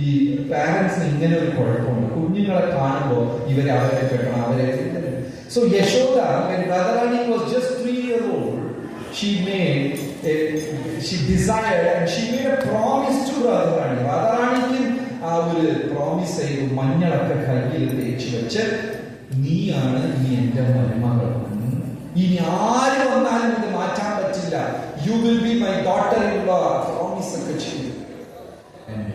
ഈ പാരന്റ്സിന് ഇങ്ങനെ ഒരു കുഴപ്പമുണ്ട്. കുഞ്ഞുങ്ങളെ കാണുമ്പോൾ അവരെ കെട്ടണം, അവരെ. So Yashoda, when Radharani was just 3 years old, she desired and she made a promise to Radharani. Radharaniക്ക് ആ ഒരു പ്രോമിസ് ചെയ്തു, മഞ്ഞളൊക്കെ കയ്യിൽ തേച്ച് വെച്ച്, നീയാണ് ഇനി എന്റെ മരുമകൾ, ഇനി ആര് വന്നാലും ഇത് മാറ്റാൻ പറ്റില്ല, you will be my daughter in law, promise ഒക്കെ ചെയ്തു.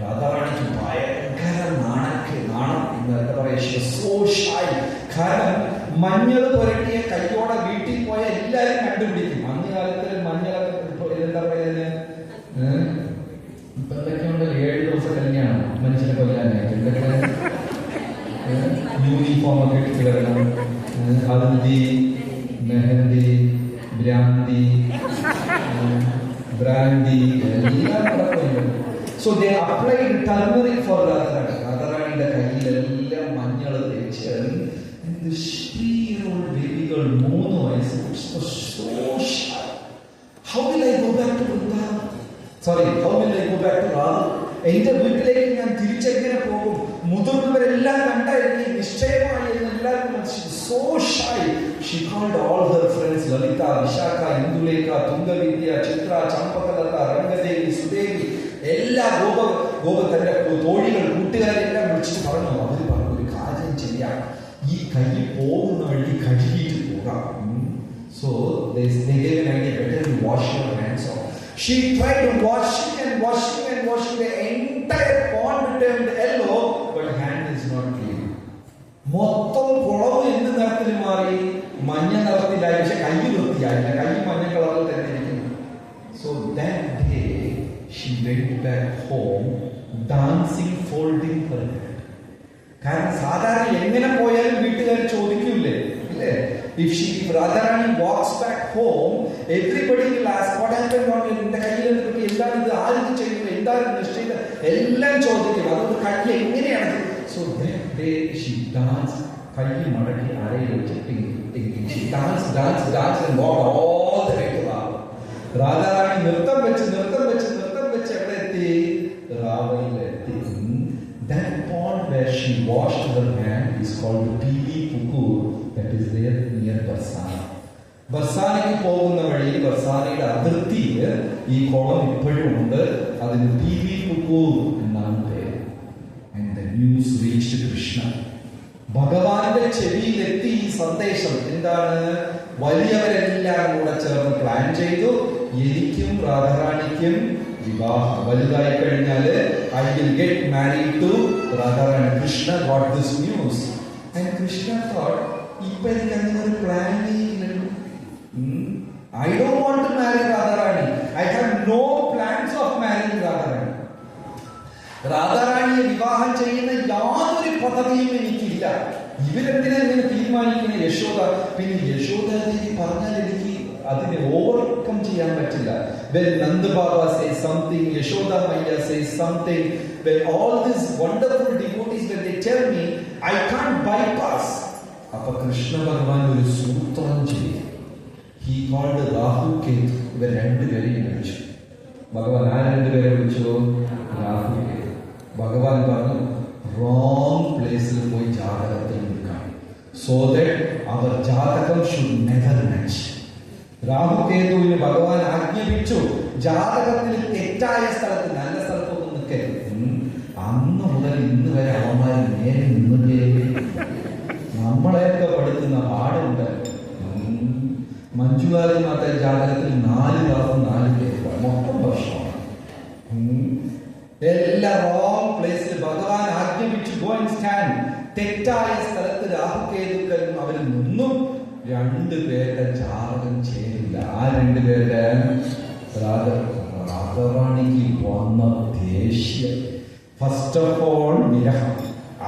രാധാറാണിക്ക് ഭയങ്കര നാണം, എന്താ പറയുക, സോ ഷൈ. കാരണം മഞ്ഞൾ പുരട്ടിയ കയ്യോടെ വീട്ടിൽ പോയ എല്ലാരും കണ്ടുപിടിക്കും. അന്ന് കാലത്തിൽ മഞ്ഞളൊക്കെ എന്താ പറയുന്നത്, ഇപ്പൊ എന്തൊക്കെയുണ്ട്, 7 ദിവസം കല്യാണം മനുഷ്യനെ കൊല്ലാനായിട്ട്, എന്തൊക്കെ യൂണിഫോം ഒക്കെ ഇട്ട് കിടക്കണം, ഹൽദി, മെഹന്തി, ബ്രാൻഡി എല്ലാം കിടക്കുന്നു. So they applied turmeric for Radharani. Radharaniയുടെ കയ്യിലെല്ലാം മഞ്ഞൾ തേച്ച്. And this 3-year-old baby girl, 3 വയസ്സ്, was so shy. How will I go back to Vrindavan? How will I go back to Radha? എന്റെ വീട്ടിലേക്ക് ഞാൻ തിരിച്ചെങ്ങനെ പോകും? മുതിർന്നവരെല്ലാം കണ്ടായിരിക്കും, നിശ്ചയമായി എല്ലാവരും. So shy. She called all her friends, Lalita, Vishaka, Induleka, Tungavidya, Chitra, Champakalata, Rangadevi, Sudevi, എല്ലാ തന്റെ തോഴികൾ കൂട്ടുകാരെല്ലാം വിളിച്ചിട്ട് പറഞ്ഞു, അവര് പറഞ്ഞു, ഒരു കാര്യം ചെയ്യാം, ഈ കൈ പോകുന്ന വഴി കഴുകിയിട്ട് പോകാം. So they gave an idea, better you wash your hands off. She tried washing. The entire pond turned yellow, but hand is not clean. മൊത്തം കുളവ് എന്ത് നിറത്തിൽ മാറി? മഞ്ഞ നിറത്തിലായി. പക്ഷെ കൈ വൃത്തിയായില്ല, കൈ മഞ്ഞ കളറിൽ തന്നെ ഇരിക്കുന്നു. So that day she went back home dancing, folding her hand. കാരണം സാധാരണ എങ്ങനെ പോയാലും വീട്ടുകാർ ചോദിക്കൂലേ, ഇല്ലേ? If Radharani walks back home, everybody will ask, what happened on your കയ്യിൽ എന്താണ് ഇത്, ആരും ചെയ്യുന്നത്, എന്താണ് നിശ്ചയിച്ചത്, എല്ലാം ചോദിക്കും. അതുകൊണ്ട് കയ്യിൽ എങ്ങനെയാണ്? So that day she danced, കൈ മടക്കി അരയിൽ വെച്ചിട്ട് she danced and walked all the way to Radha. Radha Rani നൃത്തം വെച്ച് എവിടെ എത്തി? രാവയിലെത്തി. That pond where she washed her hand is called PV Pukur, that is there near Barsana. ബർസാനയ്ക്ക് പോകുന്ന വഴിയിൽ ബർസാനയുടെ അതിർത്തിയിൽ ഈ കുളം ഇപ്പോഴും ഉണ്ട്. അതിന് PV Pukur എന്നാണ് പേര്. And the news reached Krishna. ഭഗവാന്റെ ചെവിയിലെത്തി ഈ സന്ദേശം. എന്താണ്? വലിയവരെല്ലാം കൂടെ ചേർന്ന് പ്ലാൻ ചെയ്തു, എനിക്കും രാധാറാണിക്കും വിവാഹം. വലുതായി കഴിഞ്ഞാൽ I will get married to Radharani. Krishna got this news and Krishna thought, ഇപ്പൊ എനിക്ക് അങ്ങനെ ഒരു പ്ലാൻ ഇല്ലല്ലോ. I don't want to marry Radharani. I have no plans of marrying Radharani. രാധാറാണിയെ വിവാഹം ചെയ്യുന്ന യാതൊരു പദ്ധതിയും എനിക്കില്ല. ഇവരെന്തിനാ ഇങ്ങനെ തീരുമാനിക്കുന്ന യശോദ? പിന്നെ യശോദ പറഞ്ഞാൽ എനിക്ക് അതിനെ ഓവർകം ചെയ്യാൻ പറ്റില്ല. When Nanda Baba says something, Yashoda Maya says something, when all these wonderful devotees, when they tell me, I can't bypass. അപ്പൊ കൃഷ്ണ ഭഗവാൻ ഒരു സൂത്രം ചെയ്തു. He called Rahu Ketu. ഇവർ രണ്ടുപേരെയും വിളിച്ചു. ഭഗവാൻ ആ രണ്ടുപേരെ വിളിച്ചു? രാഹു കേതു. ഭഗവാൻ പറഞ്ഞു, റോങ് പ്ലേസിൽ പോയി ജാതകത്തിൽ നിൽക്കണം. So that our ജാതകം should never match. രാഹുകേതുവിന് ഭഗവാൻ ആജ്ഞാപിച്ചു, ജാതകത്തിൽ തെറ്റായ സ്ഥലത്ത് നല്ല സ്ഥലത്തൊന്നും നിൽക്കരുത്. അന്ന് മുതൽ ഇന്ന് വരെ അവന്മാർ നേരെ നിന്നേ. നമ്മളെയൊക്കെ പഠിക്കുന്ന പാടുണ്ട്. മഞ്ജുവാരി മാത്ത ജാതകത്തിൽ 4 രാഹു 4 കേതു, മൊത്തം വർഷമാണ്. എല്ലാ റോങ് പ്ലേസിൽ ഭഗവാൻ ആജ്ഞാപിച്ചു, ഗോ ആൻഡ് സ്റ്റാൻഡ്. തെറ്റായ സ്ഥലത്ത് രാഹുകേതുക്കൾ അവർ നിന്നും. 2 പേരുടെ ജാതകം ചേരില്ല. ആ 2 പേരുടെ രാധാറാണിക്ക് വന്ന ദേഷ്യം. ഫസ്റ്റ് ഓഫ് ഓൾ വിരഹം,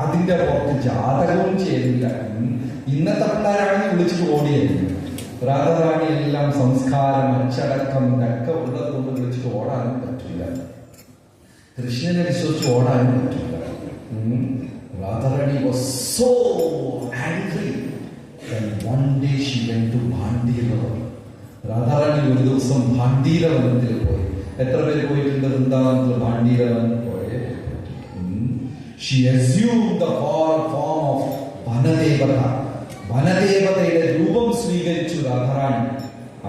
അതിന്റെ പുറത്ത് ജാതകവും ചേരില്ല. ഇന്നത്തെ പിള്ളേരാണെങ്കിൽ വിളിച്ചിട്ട് ഓടിയായിരുന്നു. രാധാറാണി എല്ലാം സംസ്കാരം, അച്ചടക്കം ഇതൊക്കെ ഉള്ളത് കൊണ്ട് വിളിച്ചിട്ട് ഓടാനും പറ്റില്ല. കൃഷ്ണനെ വിശ്വസിച്ച് ഓടാനും പറ്റില്ല. Radha Rani was so angry. And one day she went to Bhandiravan. Radha Rani ഒരു ദിവസം ഭാണ്ഡീരവനത്തിൽ പോയി. എത്ര പേര് പോയിട്ടുണ്ട് വൃന്ദാവനത്തിൽ ഭാണ്ഡീരവൻ പോയി? She assumed the form of വനദേവത. വനദേവതയുടെ രൂപം സ്വീകരിച്ചു രാധാറാണി.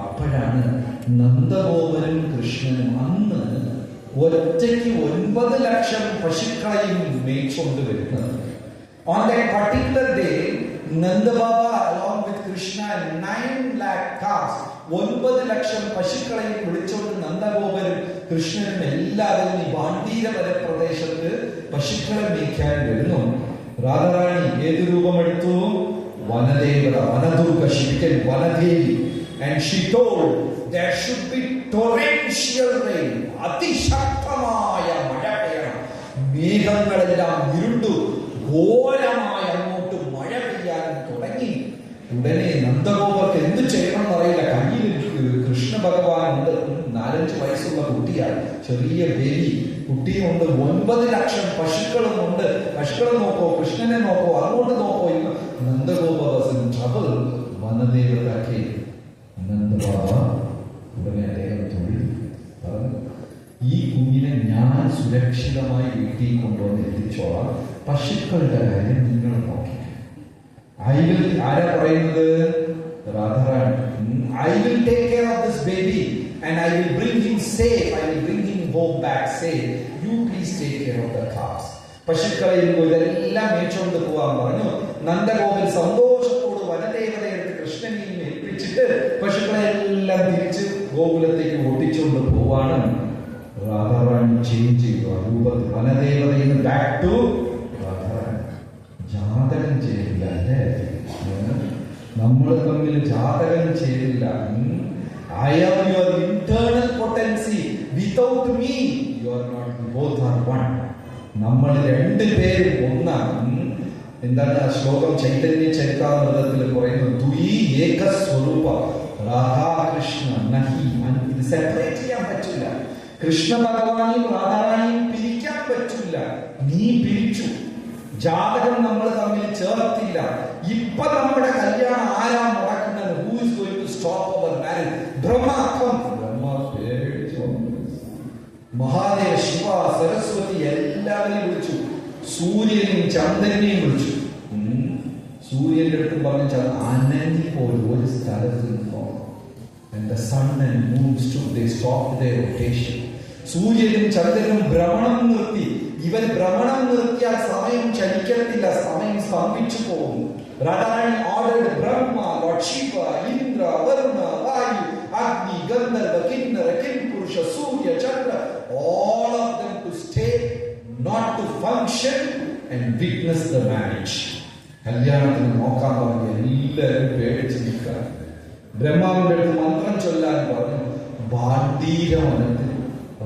അപ്പോഴാണ് നന്ദഗോപനും കൃഷ്ണനും അന്ന് ഒറ്റയ്ക്ക് 9 ലക്ഷം പശുക്കളെയും മേയിച്ചുകൊണ്ട് വരുന്നത്. On that particular day, Nanda Baba along with Krishna and 9 lakh cows, 9 ലക്ഷം പശുക്കളെയും വിളിച്ചുകൊണ്ട് നന്ദഗോപനും കൃഷ്ണനും എല്ലാവരും ഈ ഭാണ്ഡീരവന പ്രദേശത്ത് പശുക്കളെ മേയ്ക്കാൻ വരുന്നു. രാധാറാണി ഏത് രൂപമെടുത്തു? വനദേവത, Vanadurga, ശരിക്കൽ വനദേവി. And she told there should be torrential rain. അതിശക്തമായ മഴ പെയ്യണം. മേഘങ്ങളെല്ലാം ഇരുണ്ടു ഘോരമായ അങ്ങോട്ട് മഴ പെയ്യാൻ തുടങ്ങി. ഉടനെ നന്ദഗോപർക്ക് എന്ത് ചെയ്യണം എന്നറിയില്ല. കയ്യിൽ കൃഷ്ണ ഭഗവാൻ ഉണ്ട്. 4-5 വയസ്സുള്ള കുട്ടിയാണ്, ചെറിയ ബേബി കുട്ടിയുണ്ട്. 9 ലക്ഷം പശുക്കളും ഉണ്ട്. പശുക്കളെ നോക്കോ, കൃഷ്ണനെ നോക്കോ, അങ്ങോട്ട് നോക്കോ. Nandagopa was in trouble. വനദേവതാക്കി Nand Baba ഉടനെ അദ്ദേഹം തൊഴിൽ പറഞ്ഞു, ഈ കുഞ്ഞിനെ ഞാൻ സുരക്ഷിതമായി വീട്ടിൽ കൊണ്ടുവന്ന് എത്തിച്ചോളാം. പശുക്കളുടെ കാര്യം നിങ്ങൾ നോക്കി. ആരാ പറയുന്നത്? Radha Rani. I will take care of this baby and I will bring him safe. I will bring him home back safe. You please take care of the cows. പശുക്കളെയും ഇതെല്ലാം മേടിച്ചുകൊണ്ട് പോവാൻ പറഞ്ഞു. നന്ദഗോപൻ സന്തോഷത്തോട് വനദേവതയെടുത്ത് കൃഷ്ണനെയും ഏൽപ്പിച്ചിട്ട് പശുക്കളെല്ലാം തിരിച്ച് ഗോകുലത്തേക്ക് ഓട്ടിച്ചുകൊണ്ട് പോവാണ്. രാധാറാണി ചേഞ്ച് ചെയ്തു രൂപത്തിൽ. വനദേവതയിൽ നിന്ന് ബാക്ക് ടു രാധാറാണി. ജാതകം ചെയ്തില്ല അല്ലേ? നമ്മൾ തമ്മിൽ ജാതകം ചെയ്തില്ല. I am your internal potency. Without me, you are not. Both are one. നമ്മൾ 2 പേരും ഒന്നാണ്. എന്താണ് ആ ശ്ലോകം? ചൈതന്യ ചരിതാമൃതത്തിൽ പറയുന്നത്, ദ്വി ഏക സ്വരൂപ രാധാകൃഷ്ണ നഹി. ഇത് സെപ്പറേറ്റ് ചെയ്യാൻ പറ്റില്ല. കൃഷ്ണ ഭഗവാനെയും രാധാറാണിയും പിരിക്കാൻ പറ്റില്ല. നീ പിരിച്ചു. ജാതകം നമ്മൾ തമ്മിൽ ചേർത്തില്ല. ഇപ്പൊ നമ്മുടെ കല്യാണം ആരാ മുടക്കുന്നത്? Who is going to stop our marriage? ബ്രഹ്മാക്കം. ബ്രഹ്മ പേടിച്ചു. മഹാദേവ, ശിവ, സരസ്വതി എല്ലാവരെയും വിളിച്ചു. സൂര്യനെയും ചന്ദ്രനെയും വിളിച്ചു. സൂര്യന്റെ അടുത്ത് പറഞ്ഞ അനങ്ങി പോലും ഒരു സ്ഥലത്ത് നിന്നോ. And the sun and moon stood, they stopped their rotation. സൂര്യനും ചന്ദ്രനും ഭ്രമണം നിർത്തി. ഇവൻ ഭ്രമണം നിർത്തിയാൽ സമയം ചലിക്കത്തില്ല, സമയം സ്തംഭിച്ചു പോകും. Radha Rani ordered Brahma, Lord Shiva, Indra, Varuna, Vayu, Agni, Gandharva, Kinnara, Kimpurusha, Surya, Chandra, all of them to stay, not to function and witness the marriage. കല്യാണത്തിന് നോക്കാൻ പറഞ്ഞു. എല്ലാവരും പേടിച്ച് നിൽക്കാൻ. ബ്രഹ്മാവിന്റെ അടുത്ത് മന്ത്രം ചൊല്ലാൻ പറഞ്ഞു. ഭാണ്ഡീരവനത്തിൽ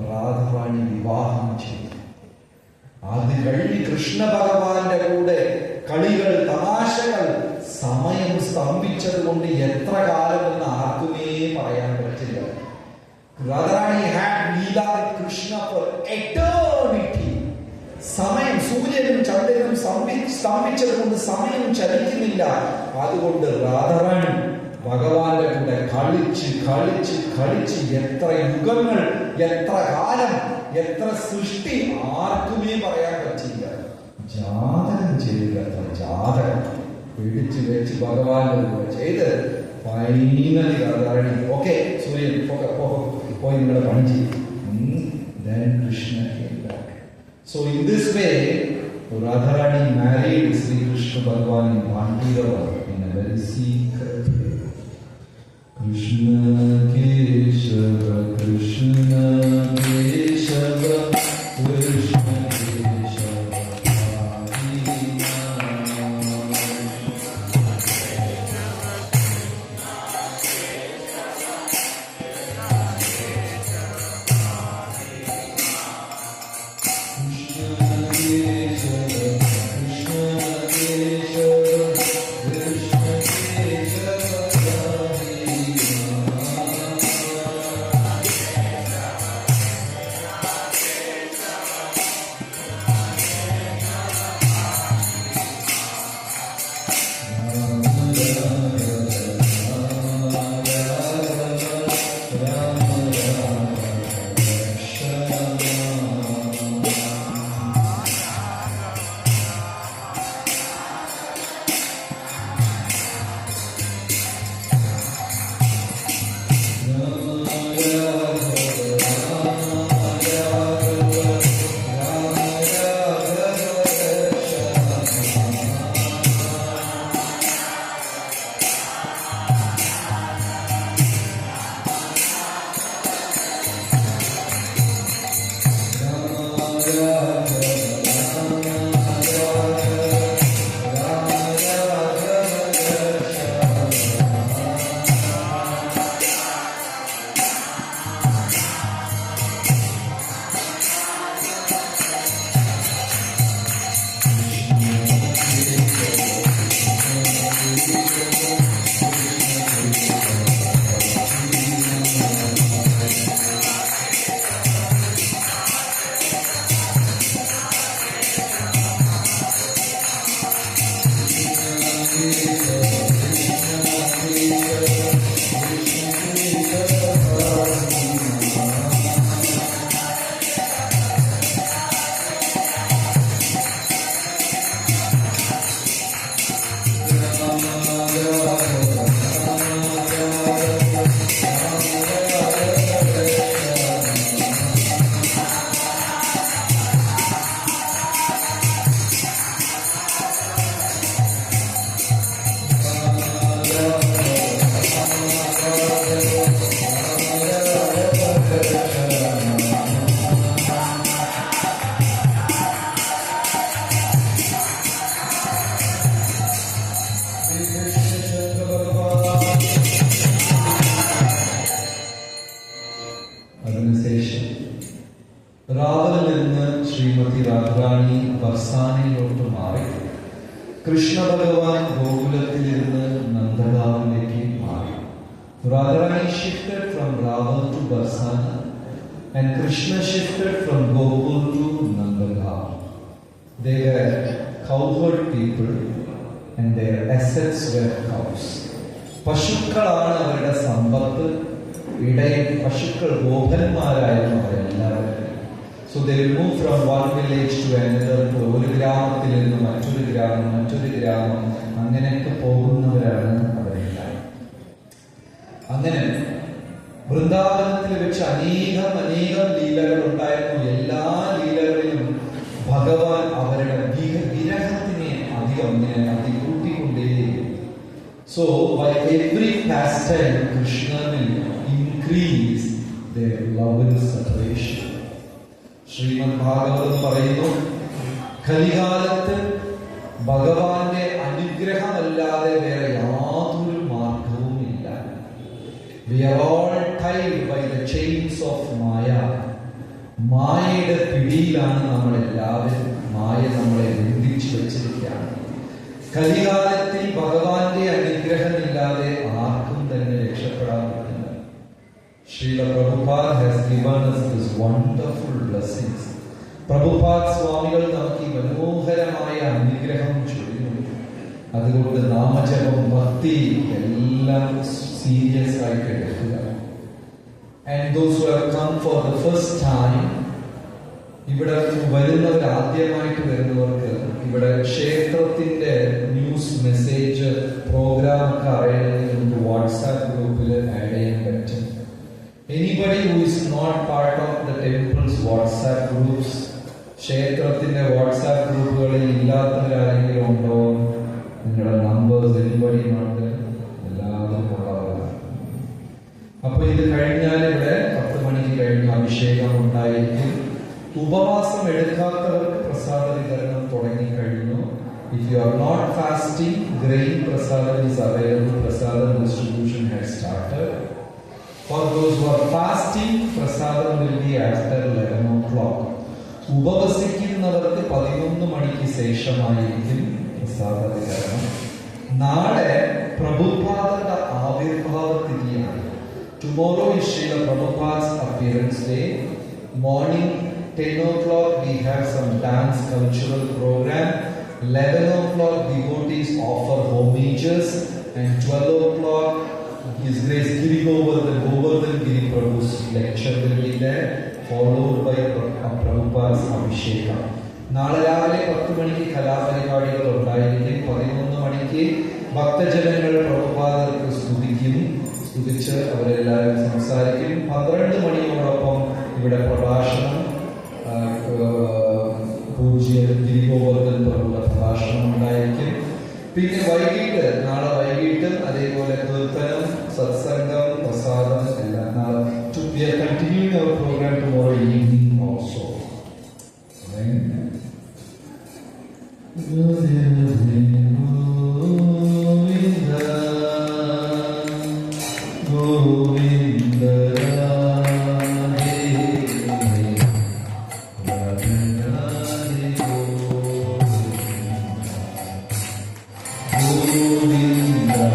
രാധാറാണി വിവാഹം ചെയ്തു. അത് കഴിഞ്ഞ് കൃഷ്ണ ഭഗവാന്റെ കൂടെ കളികൾ, തമാശകൾ, സമയം സ്തംഭിച്ചത് കൊണ്ട് എത്ര കാലമെന്ന് ആർക്കുമേ പറയാൻ പറ്റില്ല. Radharani had Leela with Krishna for eternity. സമയം, സൂര്യനും ചന്ദ്രനും സ്തംഭിച്ചത് കൊണ്ട് സമയം ചലിക്കുന്നില്ല. അതുകൊണ്ട് രാധാറാണി ഭഗവാന്റെ കൂടെ കളിച്ച് കളിച്ച് കളിച്ച് എത്ര യുഗങ്ങൾ, എത്ര കാലം, എത്ര സൃഷ്ടി ആർക്കുമേ പറയാൻ പറ്റില്ല. ജാതകം ചെയ്യുക, ജാതകം പിടിച്ചു വെച്ച് ഭഗവാന്റെ കൂടെ ചെയ്ത് ഫൈനലി രാധാറാണി ഓക്കെ സൂര്യൻ പോയി നിങ്ങളുടെ പണി ചെയ്യും. Then Krishna came back. So in this way, Radharani married Sri Krishna Bhagavan in Bhandiravar in a very secret way. Krishna Keshava, Krishna Keshava, Krishna Keshava, Krishna Bhagavan ഗോകുലത്തിലിരുന്ന് നന്ദഗാവിലേക്ക് മാറി. Radharani shifted from Raval to Barsana and Krishna shifted from Gokul to Nandagaon. They were cowherd people and their assets were cows. പശുക്കളാണ് അവരുടെ സമ്പത്ത്. ഇടയിൽ പശുക്കൾ ഗോപന്മാരായിരുന്നു അവരെല്ലാവരും. So they will move from one village to another. ഒരു ഗ്രാമത്തിൽ നിന്ന് മറ്റൊരു ഗ്രാമം അങ്ങനെയൊക്കെ പോകുന്നവരാണ് അവരെല്ലാം. അങ്ങനെ വൃന്ദാവനത്തിൽ വെച്ച് അനേകം ലീലകൾ ഉണ്ടായിരുന്നു. എല്ലാ ലീലകളിലും ഭഗവാൻ അവരുടെ വിരഹത്തിനെ അതികൂട്ടിക്കൊണ്ടേയിരുന്നു. So by every pastime Krishna will increase their love and separation. Shrimad Bhagavatam പറയുന്നു, കലികാലത്ത് ഭഗവാന്റെ അനുഗ്രഹമല്ലാതെ വേറെ യാതൊരു മാർഗവുമില്ല. We are all tied by the chains of Maya. മായയുടെ പിടിയിലാണ് നമ്മളെല്ലാവരും. മായ നമ്മളെ ബന്ധിച്ചു വെച്ചിരിക്കുകയാണ്. കലികാലത്തിൽ ഭഗവാന്റെ അനുഗ്രഹമില്ലാതെ ആർക്കും തന്നെ രക്ഷപ്പെടാൻ പറ്റില്ല. Srila Prabhupada has given us this wonderful blessings. Prabhupada സ്വാമികൾ നമുക്ക് ഈ മനോഹരമായ അനുഗ്രഹം ചൊരിയുന്നു. അതുകൊണ്ട് നാമജപം, ഭക്തി എല്ലാം സീരിയസ് ആയിട്ട് എടുക്കുക. And those who have come for the first time, ഇവിടെ വരുന്നവർ, ആദ്യമായിട്ട് വരുന്നവർക്ക് ഇവിടെ ക്ഷേത്രത്തിന്റെ ന്യൂസ്, മെസ്സേജ്, പ്രോഗ്രാം ഒക്കെ അറിയണമെങ്കിൽ നമുക്ക് വാട്സാപ്പ് ഗ്രൂപ്പിൽ ആഡ് ചെയ്യാൻ പറ്റും. Anybody who is not part of the temple's WhatsApp groups, ക്ഷേത്രത്തിന്റെ വാട്സാപ്പ് ഗ്രൂപ്പുകളിൽ ഇല്ലാത്തവരാരെങ്കിലും ഉണ്ടോ? നിങ്ങളുടെ നമ്പേഴ്സ് എനിബഡി നോട്ട്, എല്ലാവരും ഉള്ളവരാണ്. അപ്പൊ ഇത് കഴിഞ്ഞാൽ ഇവിടെ 10 മണിക്ക് കഴിഞ്ഞ് അഭിഷേകം ഉണ്ടായിരിക്കും. ഉപവാസം എടുക്കാത്തവർക്ക് പ്രസാദ വിതരണം തുടങ്ങിക്കഴിഞ്ഞു. If you are not fasting, grain prasadam is available. Prasadam distribution has started. For those who are fasting, prasadam will be after 11 o'clock. ഉപവസിക്കുന്നവർക്ക് 11 മണിക്ക് ശേഷമായിരിക്കും പ്രസാദ വിതരണം. നാളെ പ്രഭുപാദന്റെ ആവിർഭാവ തിഥിയാണ്. Tomorrow is Srila Prabhupada's appearance day. Morning 10 o'clock we have some dance cultural program. 11 o'clock devotees offer homages, and 12 o'clock His Grace Giri Govardhan Giri Prabhu's lecture will be there, followed by Prabhupada's Abhishekam. നാളെ രാവിലെ 10 മണിക്ക് കലാപരിപാടികൾ ഉണ്ടായിരിക്കും. 11 മണിക്ക് ഭക്തജനങ്ങൾ പ്രഭുപാദർക്ക് സ്തുതിച്ച് അവരെല്ലാവരും സംസാരിക്കും. 12 മണിയോടൊപ്പം ഇവിടെ പ്രഭാഷണം, പൂജ്യ ഗിരി ഗോവർദ്ധൻ പ്രഭുയുടെ പ്രഭാഷണം ഉണ്ടായിരിക്കും. പിന്നെ വൈകിട്ട്, നാളെ വൈകിട്ടും അതേപോലെ കീർത്തനം, സത്സംഗം, പ്രസാദം എല്ലാം നാളെ. We are continuing our program tomorrow evening also. Govinda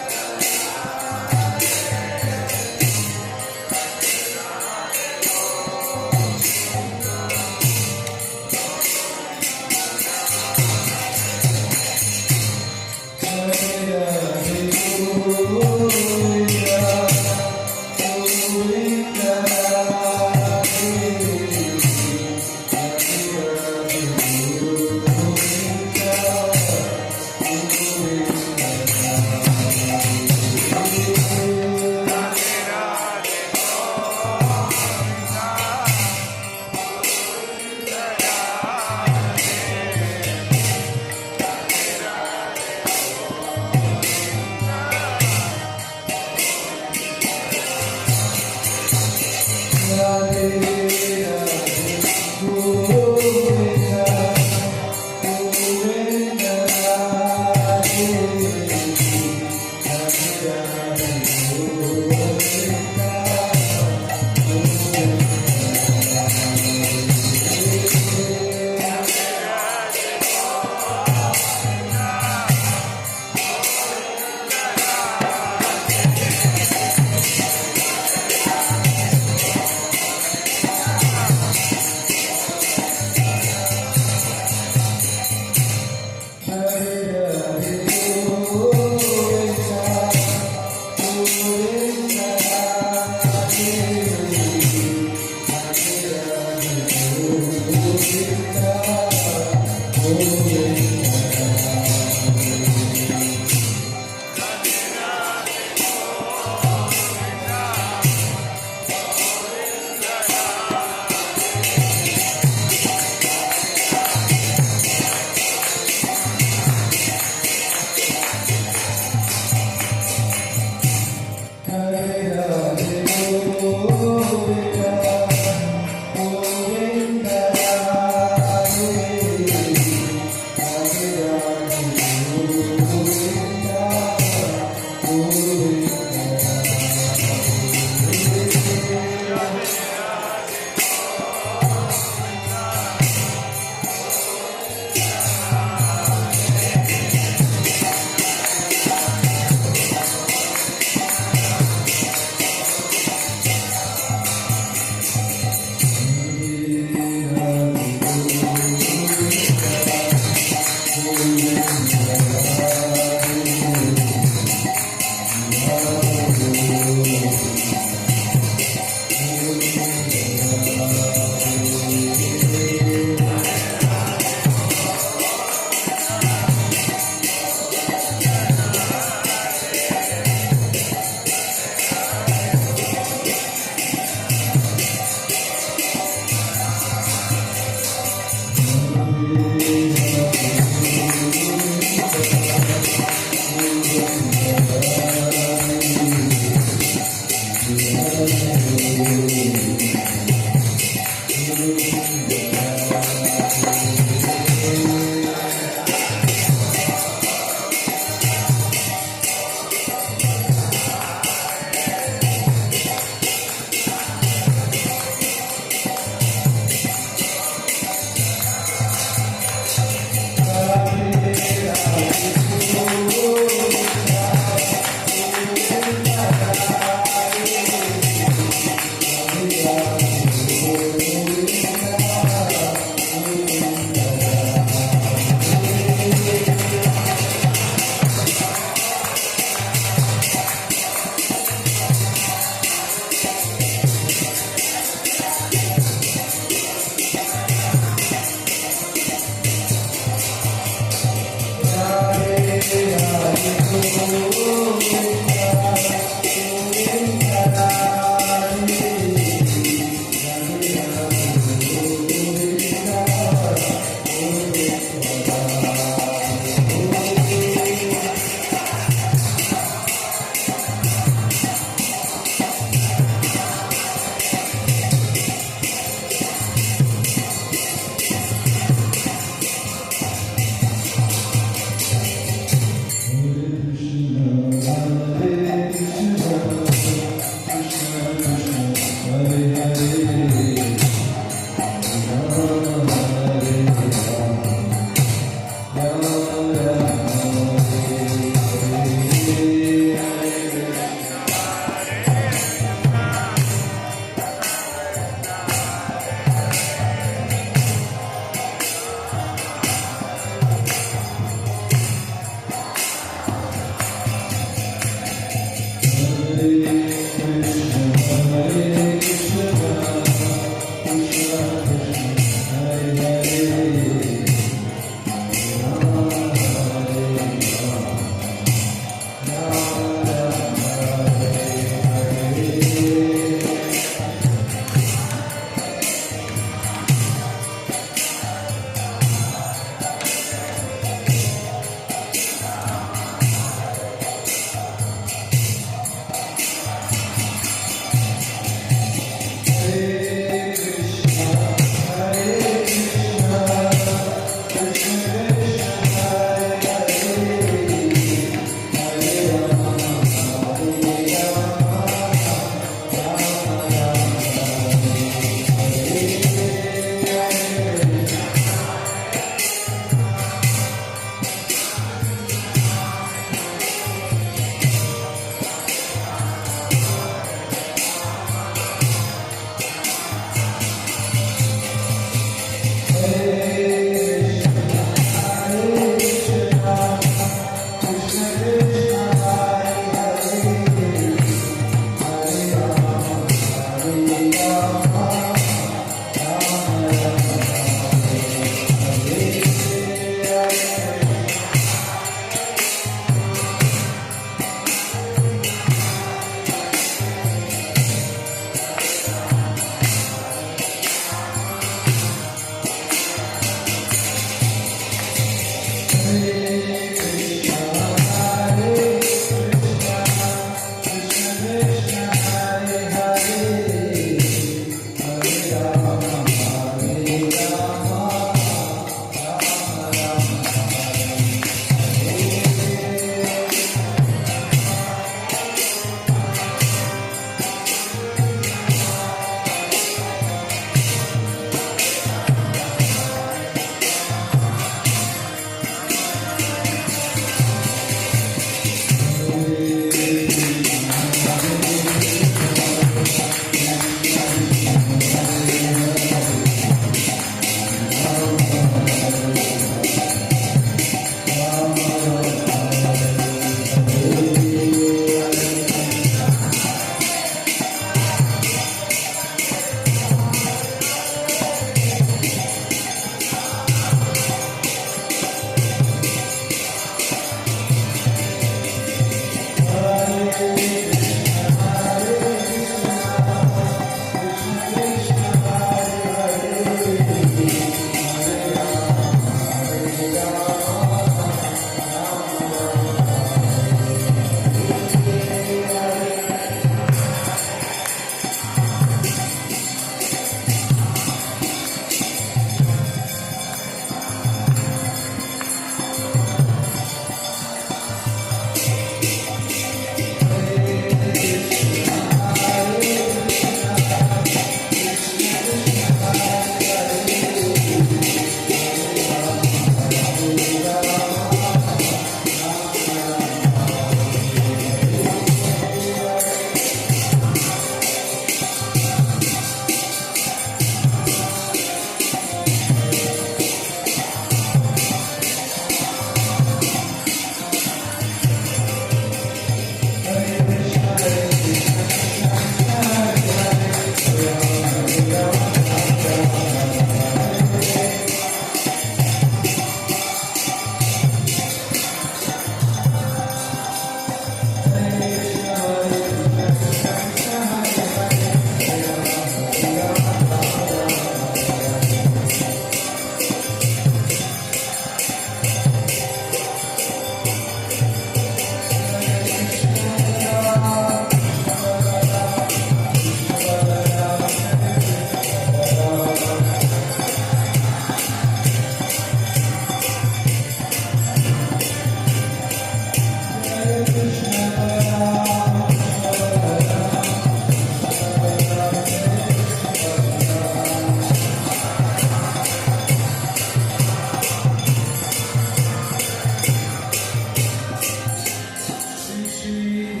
യേശുവേ